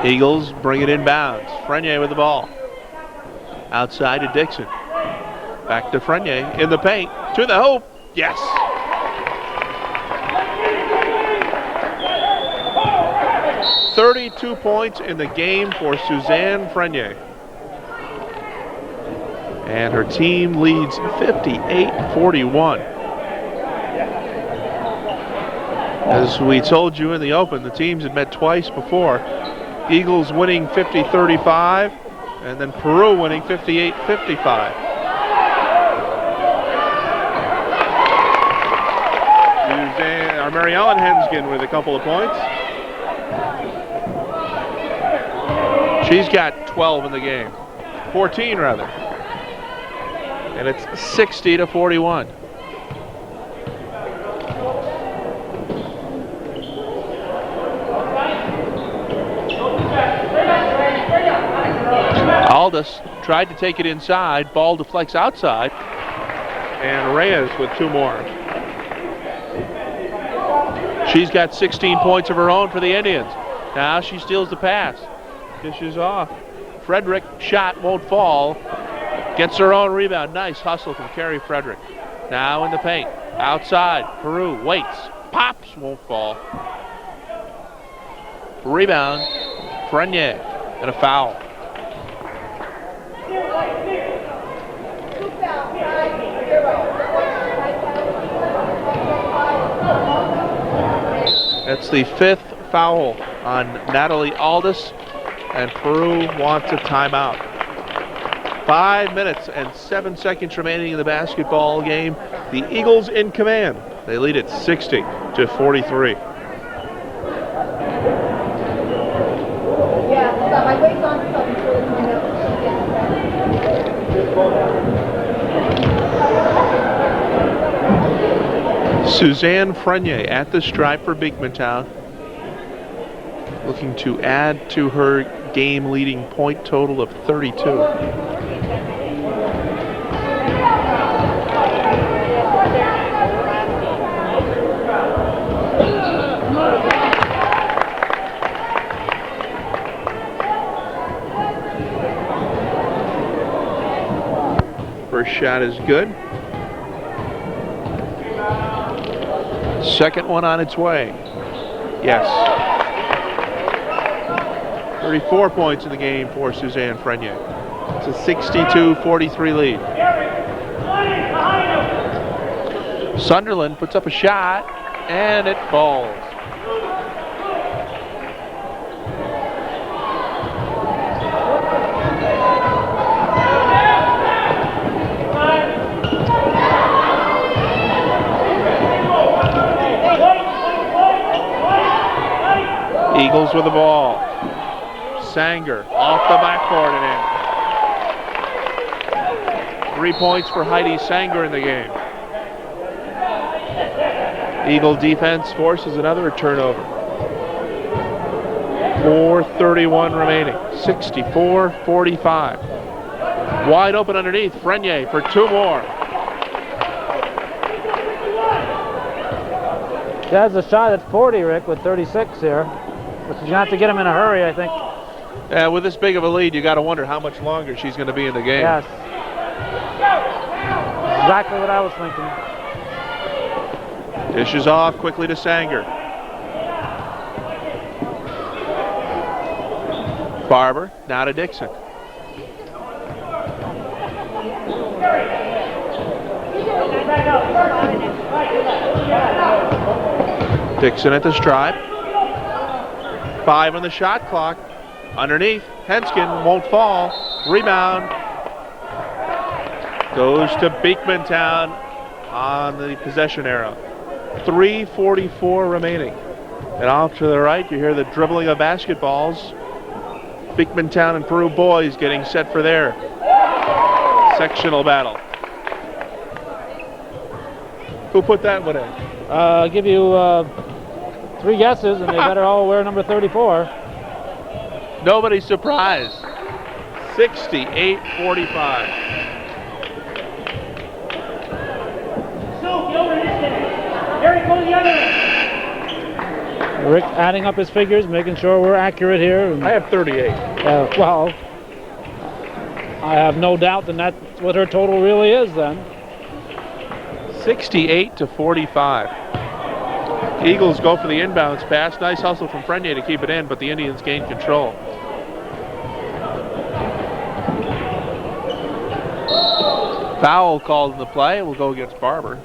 Eagles bring it inbounds. Frenier with the ball. Outside to Dixon. Back to Frenier in the paint. To the hoop. Yes. "32 points in the game for Suzanne Frenier. And her team leads 58-41. As we told you in the open, the teams had met twice before. Eagles winning 50-35, and then Peru winning 58-55. Mary Ellen Hensgen with a couple of points. She's got 12 in the game. 14 rather. And it's 60-41. Aldous tried to take it inside. Ball deflects outside. And Reyes with two more. She's got 16 points of her own for the Indians. Now she steals the pass. Dishes off. Frederick shot won't fall. Gets her own rebound. Nice hustle from Carrie Frederick. Now in the paint. Outside. Peru waits. Pops. Won't fall. Rebound. Frenier. And a foul. That's the fifth foul on Natalie Aldous. And Peru wants a timeout. 5 minutes and 7 seconds remaining in the basketball game. The Eagles in command. They lead it 60-43. Suzanne Frenier at the stripe for Beekmantown. Looking to add to her game-leading point total of 32. First shot is good. Second one on its way. Yes. 34 points in the game for Suzanne Frenier. It's a 62-43 lead. Sunderland puts up a shot, and it falls. Eagles with the ball. Sanger off the backboard and in. 3 points for Heidi Sanger in the game. Eagle defense forces another turnover. 4:31 remaining. 64-45. Wide open underneath. Frenier for two more. She has a shot at 40, Rick, with 36 here. But she's going to have to get him in a hurry, I think. Yeah, with this big of a lead, you got to wonder how much longer she's going to be in the game. Yes. Exactly what I was thinking. Dishes off quickly to Sanger. Barber, now to Dixon. Dixon at the stripe. 5 on the shot clock. Underneath, Henskin won't fall. Rebound goes to Beekmantown on the possession arrow. 3:44 remaining. And off to the right, you hear the dribbling of basketballs. Beekmantown and Peru boys getting set for their sectional battle. Who put that one in? I'll give you 3 guesses, and they better all wear number 34. Nobody's surprised. 68-45. Rick adding up his figures, making sure we're accurate here. I have 38. Well, I have no doubt that that's what her total really is then. 68-45. Eagles go for the inbounds pass. Nice hustle from Frenier to keep it in, but the Indians gain control. Foul called in the play. Will go against Barber.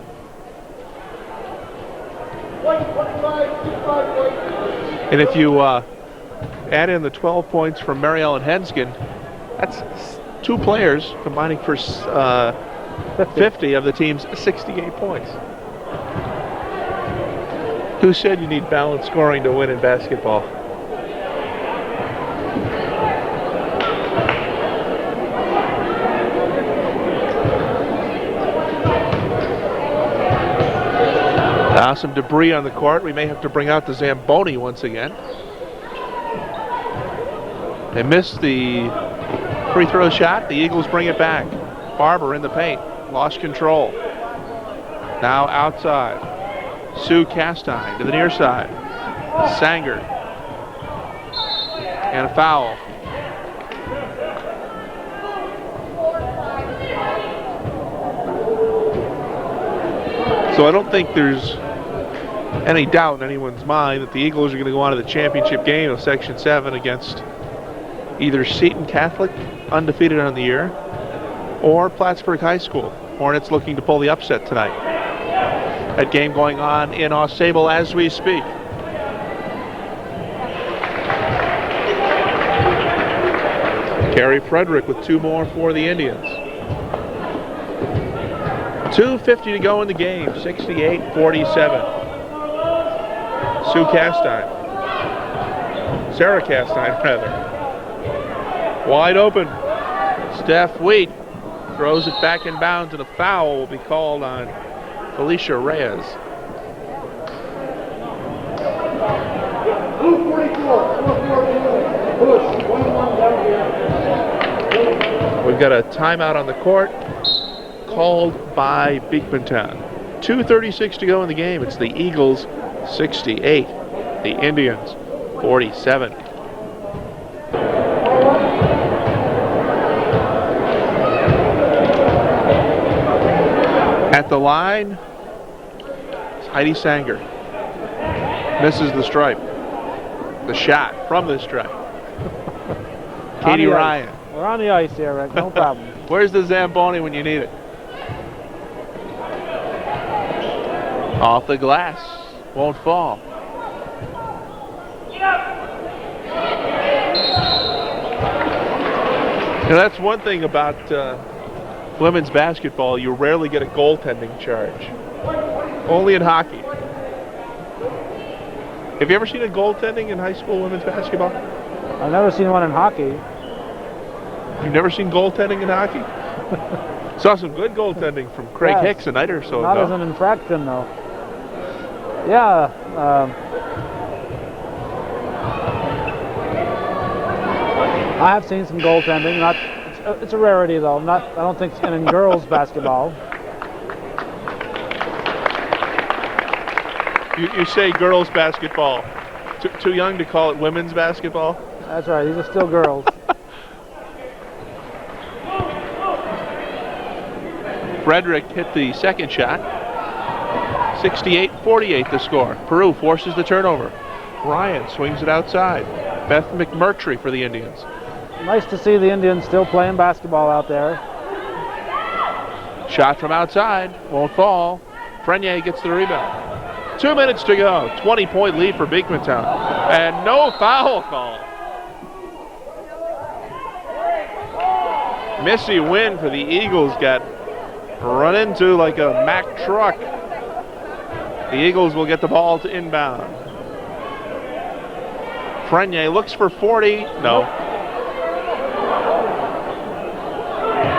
And if you add in the 12 points from Marielle and Henskin, that's 2 players combining for 50 of the team's 68 points. Who said you need balanced scoring to win in basketball? Now some debris on the court. We may have to bring out the Zamboni once again. They missed the free throw shot. The Eagles bring it back. Barber in the paint. Lost control. Now outside. Sue Castine to the near side. Sanger. And a foul. So I don't think there's any doubt in anyone's mind that the Eagles are going to go on to the championship game of Section 7 against either Seton Catholic, undefeated on the year, or Plattsburgh High School. Hornets looking to pull the upset tonight. That game going on in Ausable as we speak. Carey Frederick with 2 more for the Indians. 2:50 to go in the game, 68-47. Sue Castine. Sarah Castine, rather. Wide open. Steph Wheat throws it back in bounds, and a foul will be called on Felicia Reyes. 2:44, push, 1-1 down here. We've got a timeout on the court called by Beekmantown. 2:36 to go in the game. It's the Eagles 68, the Indians 47. At the line, Heidi Sanger. Misses the stripe. The shot from the stripe. Katie Ryan. We're on the ice here, Rick. No problem. Where's the Zamboni when you need it? Off the glass. Won't fall. Now that's one thing about women's basketball. You rarely get a goaltending charge. Only in hockey. Have you ever seen a goaltending in high school women's basketball? I've never seen one in hockey. You've never seen goaltending in hockey? Saw some good goaltending from Craig Yes. Hicks a night or so Not ago. as an infraction, though. Yeah. I have seen some goaltending. It's a rarity, though. I don't think in girls basketball. You say girls basketball. Too young to call it women's basketball? That's right. These are still girls. Frederick hit the second shot. 68-48 the score. Peru forces the turnover. Ryan swings it outside. Beth McMurtry for the Indians. Nice to see the Indians still playing basketball out there. Shot from outside, won't fall. Frenier gets the rebound. 2 minutes to go, 20-point lead for Beekmantown. And no foul call. Missy Wynn for the Eagles got run into like a Mack truck. The Eagles will get the ball to inbound. Frenier looks for 40, no.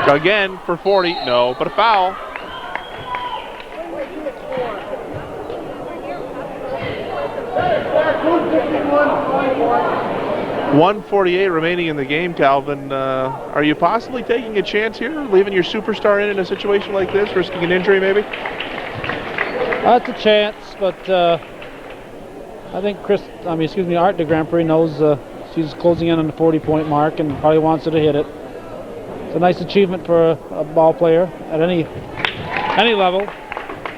Again for 40, no, but a foul. 1:48 remaining in the game, Calvin. Are you possibly taking a chance here, leaving your superstar in a situation like this, risking an injury maybe? That's a chance, but I think Art de Grand Prix knows she's closing in on the 40-point mark and probably wants her to hit it. It's a nice achievement for a ball player at any level.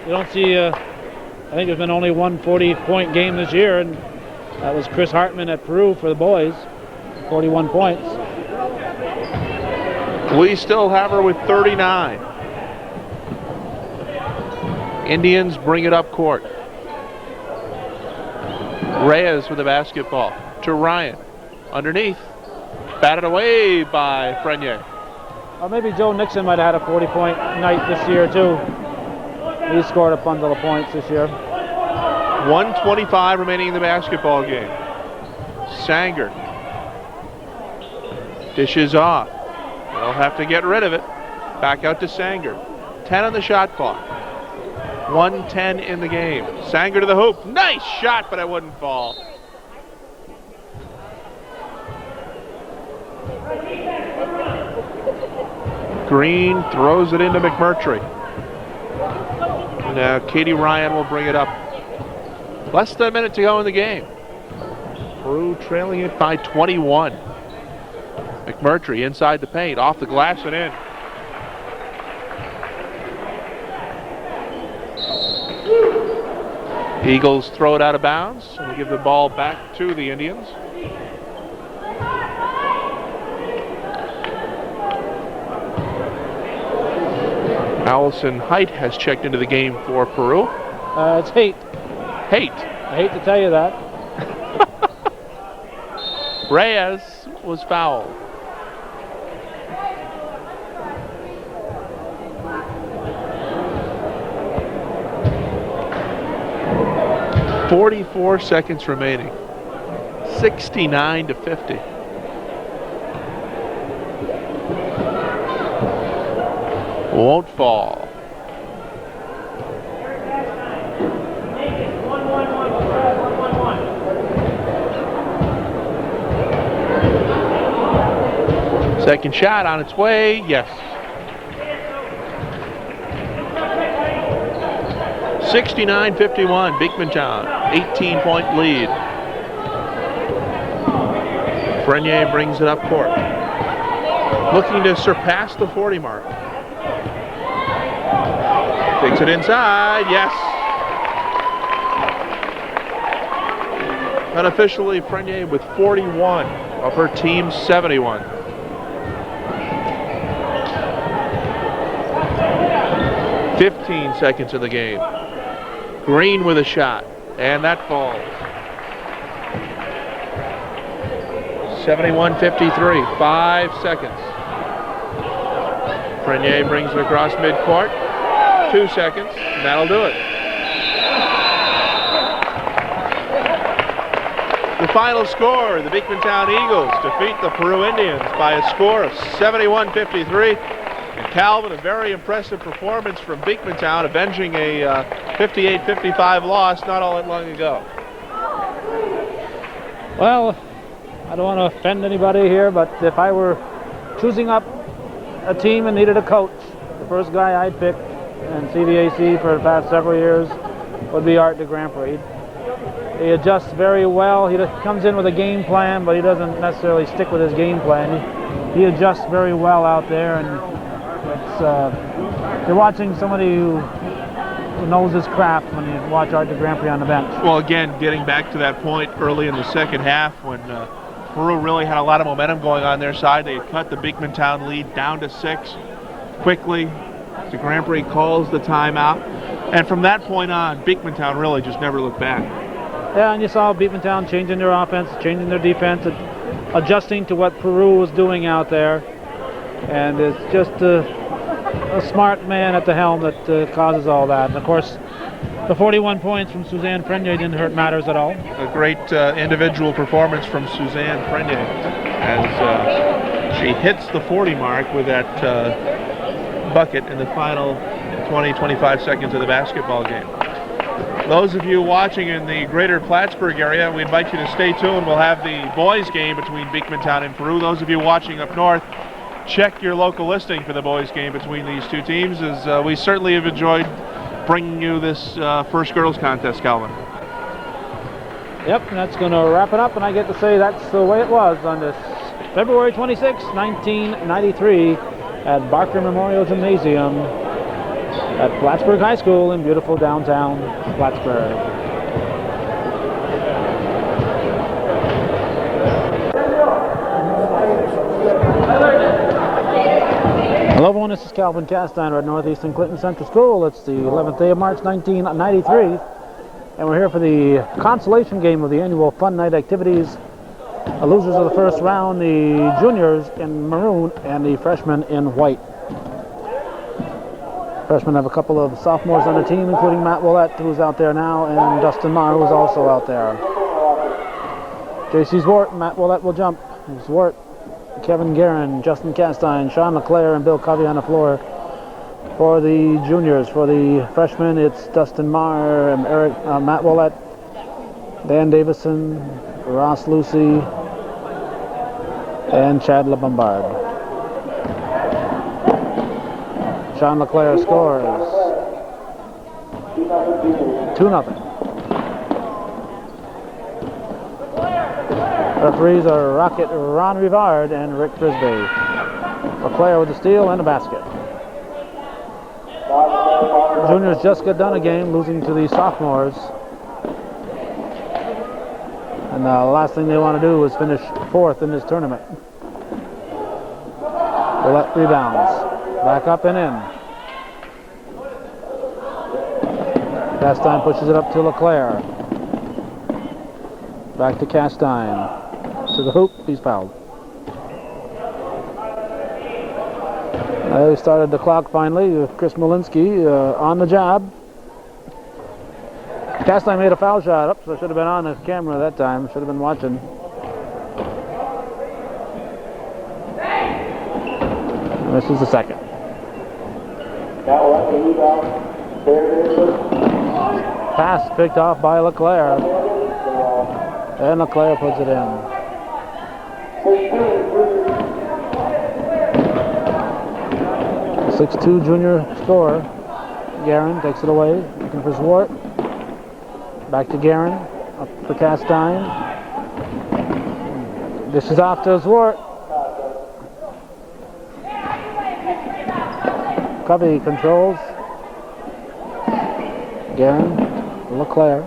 You don't see, I think there's been only one 40-point game this year, and that was Chris Hartman at Peru for the boys, 41 points. We still have her with 39. Indians bring it up court. Reyes with the basketball to Ryan. Underneath. Batted away by Frenier. Or maybe Joe Nixon might have had a 40-point night this year, too. He scored a bundle of points this year. 1:25 remaining in the basketball game. Sanger dishes off. They'll have to get rid of it. Back out to Sanger. 10 on the shot clock. 1:10 in the game. Sanger to the hoop. Nice shot, but it wouldn't fall. Green throws it into McMurtry. Now Katie Ryan will bring it up. Less than a minute to go in the game. Peru trailing it by 21. McMurtry inside the paint, off the glass and in. Eagles throw it out of bounds and give the ball back to the Indians. Allison Height has checked into the game for Peru. It's Haight. Haight. I hate to tell you that. Reyes was fouled. .44 seconds remaining. 69-50. Won't fall. Second shot on its way, yes. 69-51, Beekmantown, 18-point lead. Frenier brings it up court. Looking to surpass the 40 mark. Takes it inside, yes. Unofficially, Frenier with 41 of her team's 71. .15 seconds of the game. Green with a shot, and that falls. 71-53, 5 seconds. Frenier brings it across midcourt. 2 seconds, and that'll do it. The final score, the Beekmantown Eagles defeat the Peru Indians by a score of 71-53. And Calvin, a very impressive performance from Beekmantown, avenging a 58-55 loss not all that long ago. Well, I don't want to offend anybody here, but if I were choosing up a team and needed a coach, the first guy I'd pick in CVAC for the past several years would be Art de Grand Prix. He adjusts very well. He comes in with a game plan, but he doesn't necessarily stick with his game plan. He adjusts very well out there, and it's you're watching somebody who knows his craft when you watch Art DeGrampre on the bench. Well, again, getting back to that point early in the second half when Peru really had a lot of momentum going on their side. They had cut the Beekmantown lead down to 6 quickly. DeGrampre calls the timeout. And from that point on, Beekmantown really just never looked back. Yeah, and you saw Beekmantown changing their offense, changing their defense, adjusting to what Peru was doing out there. And it's just a smart man at the helm that causes all that. And of course, the 41 points from Suzanne Prenier didn't hurt matters at all. A great individual performance from Suzanne Prenier as she hits the 40 mark with that bucket in the final 20-25 seconds of the basketball game. Those of you watching in the greater Plattsburgh area, we invite you to stay tuned. We'll have the boys game between Beekmantown and Peru. Those of you watching up north, check your local listing for the boys game between these two teams, as we certainly have enjoyed bringing you this first girls contest, Calvin. Yep, and that's going to wrap it up, and I get to say that's the way it was on this February 26, 1993 at Barker Memorial Gymnasium at Plattsburgh High School in beautiful downtown Plattsburgh. Hello everyone, this is Calvin Castine at Northeastern Clinton Central School. It's the 11th day of March 1993, and we're here for the consolation game of the annual Fun Night activities. The losers of the first round, the juniors in maroon and the freshmen in white. Freshmen have a couple of sophomores on the team, including Matt Willett, who's out there now, and Dustin Marr, who's also out there. J.C. Zwart and Matt Willett will jump. Zwart, Kevin Guerin, Justin Castine, Sean LeClaire, and Bill Covey on the floor. For the juniors, for the freshmen, it's Dustin Marr and Matt Willett, Dan Davison, Ross Lucy, and Chad LeBombard. Sean LeClaire scores 2-0. Referees are Rocket Ron Rivard and Rick Frisbee. LeClaire with the steal and a basket. Juniors just got done a game losing to the sophomores. And the last thing they want to do is finish 4th in this tournament. Willett rebounds. Back up and in. Castine pushes it up to LeClaire. Back to Castine. To the hoop, he's fouled. They started the clock finally with Chris Malinsky on the job. Castine made a foul shot up, so should have been on the camera that time. Should have been watching. And this is the second. Pass picked off by LeClaire. And LeClaire puts it in. 6'2" junior scorer. Guerin takes it away, looking for Zwart. Back to Guerin, up for Castine. This is off to Zwart. Covey controls. Guerin, LeClaire.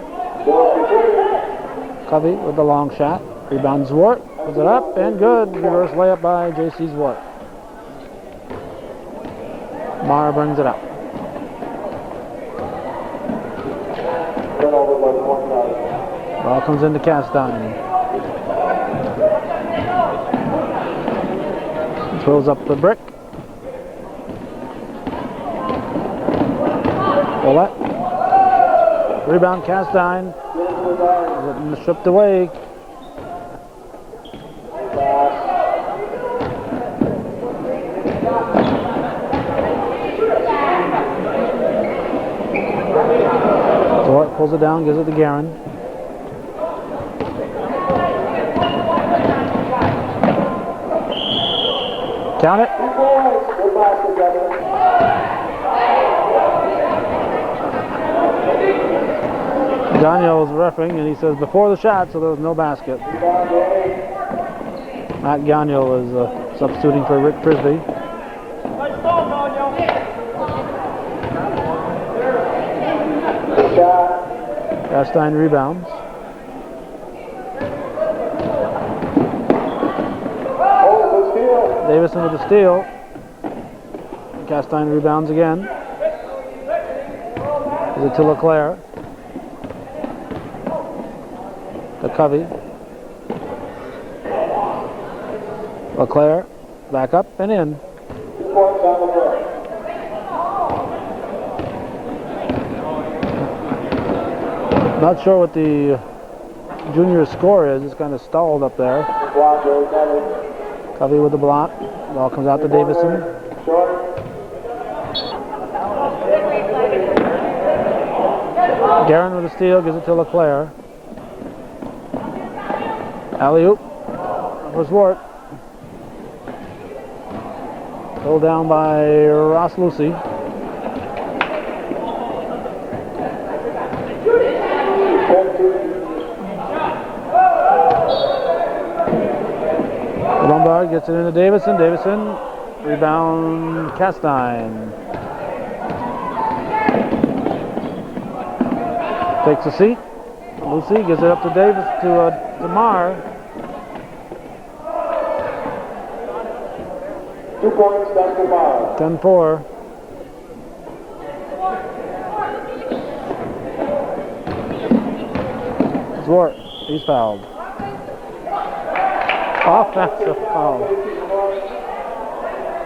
Covey with the long shot. Rebound Zwart, puts it up and good. Reverse layup by J.C. Zwart. Mara brings it up. Ball comes into Castine. Throws up the brick. Willett. Rebound Castine. Stripped away. Zwart pulls it down, gives it to Guerin. Count it. Gagnon is refereeing, and he says before the shot, so there was no basket. Matt Gagnon is substituting for Rick Frisbee. Castine rebounds. Davison with the steal. Castine rebounds again. Gives it to LeClaire. To Covey. LeClaire back up and in. 2 points on the break. Not sure what the junior score is. It's kind of stalled up there. Block, Covey with the block. Ball comes out to Davison. short. Guerin with the steal, gives it to LeClaire. Alley-oop for Swart. Pulled down by Ross Lucy. Lombard gets it into Davison. Davison, rebound Castine. Takes a seat. Lucy gives it up to Davis to Marr. 2 points, Dr. Bauer. 10-4. Zwart, he's fouled. Offensive foul.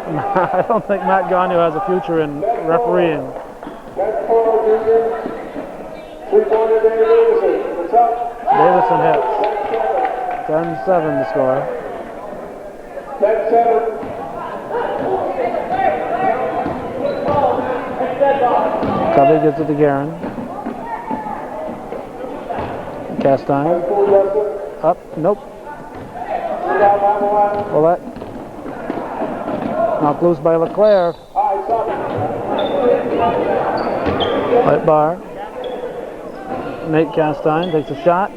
I don't think Matt Gagne has a future in refereeing. That's 4, junior. 3-pointer, Davison. It's up. Davison hits. 10-7 the score. 10-7. Covey gets it to Guerin. Castine. Up. Nope. Willett. Knocked loose by LeClaire. Right bar. Nate Castine takes a shot.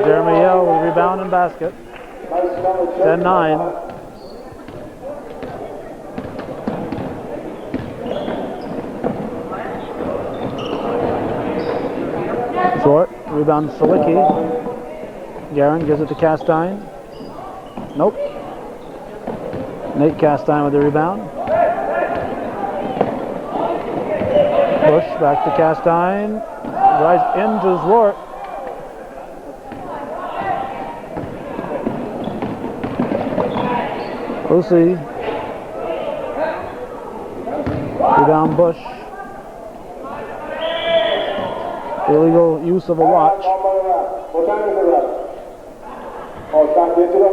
Jeremy Yell with rebound and basket. 10-9. Short, rebound Salicki. Guerin gives it to Castine. Nope. Nate Castine with the rebound. Bush back to Castine. Drives into Zwart. Lucy. Rebound Bush. Illegal use of a watch. What time is it up? Oh, it's not digital?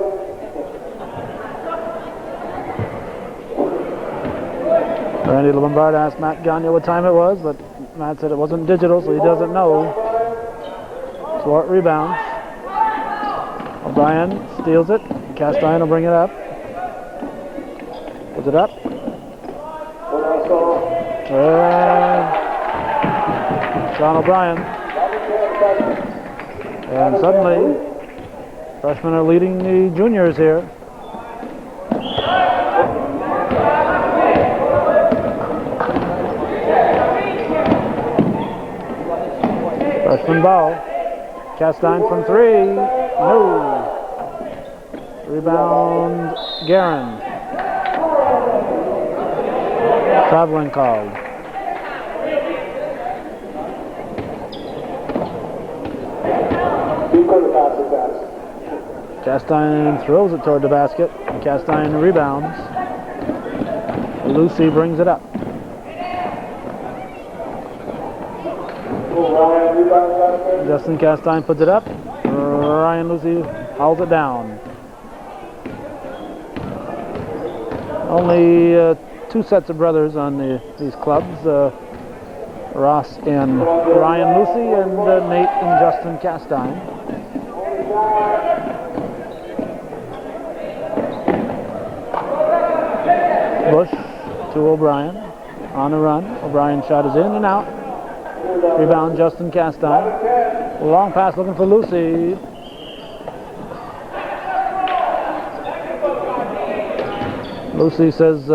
Randy Lombard asked Matt Gagne what time it was, but Matt said it wasn't digital, so he doesn't know. Swart rebounds. O'Brien steals it. Castine will bring it up. Puts it up. Sean O'Brien. And suddenly, freshmen are leading the juniors here. Freshman ball. Castine from 3. No. Rebound, Guerin. Traveling called. Castine throws it toward the basket. Castine rebounds. Lucy brings it up. Justin Castine puts it up. Ryan Lucy hauls it down. Only 2 sets of brothers on these clubs. Ross and Ryan Lucy, and Nate and Justin Castine. Bush to O'Brien. On the run. O'Brien's shot is in and out. Rebound Justin Castine. Long pass looking for Lucy. Lucy says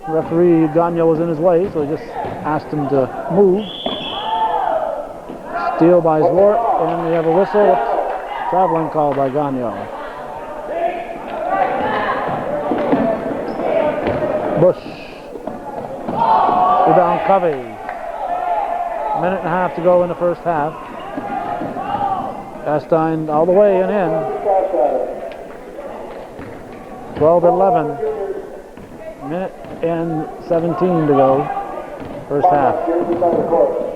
referee Gagne was in his way, so he just asked him to move. Steal by Zwart, and we have a whistle. Traveling call by Gagnon. Bush. Rebound Covey. Minute and a half to go in the first half. Castine all the way and in. 12-11. Minute and 17 to go. First half.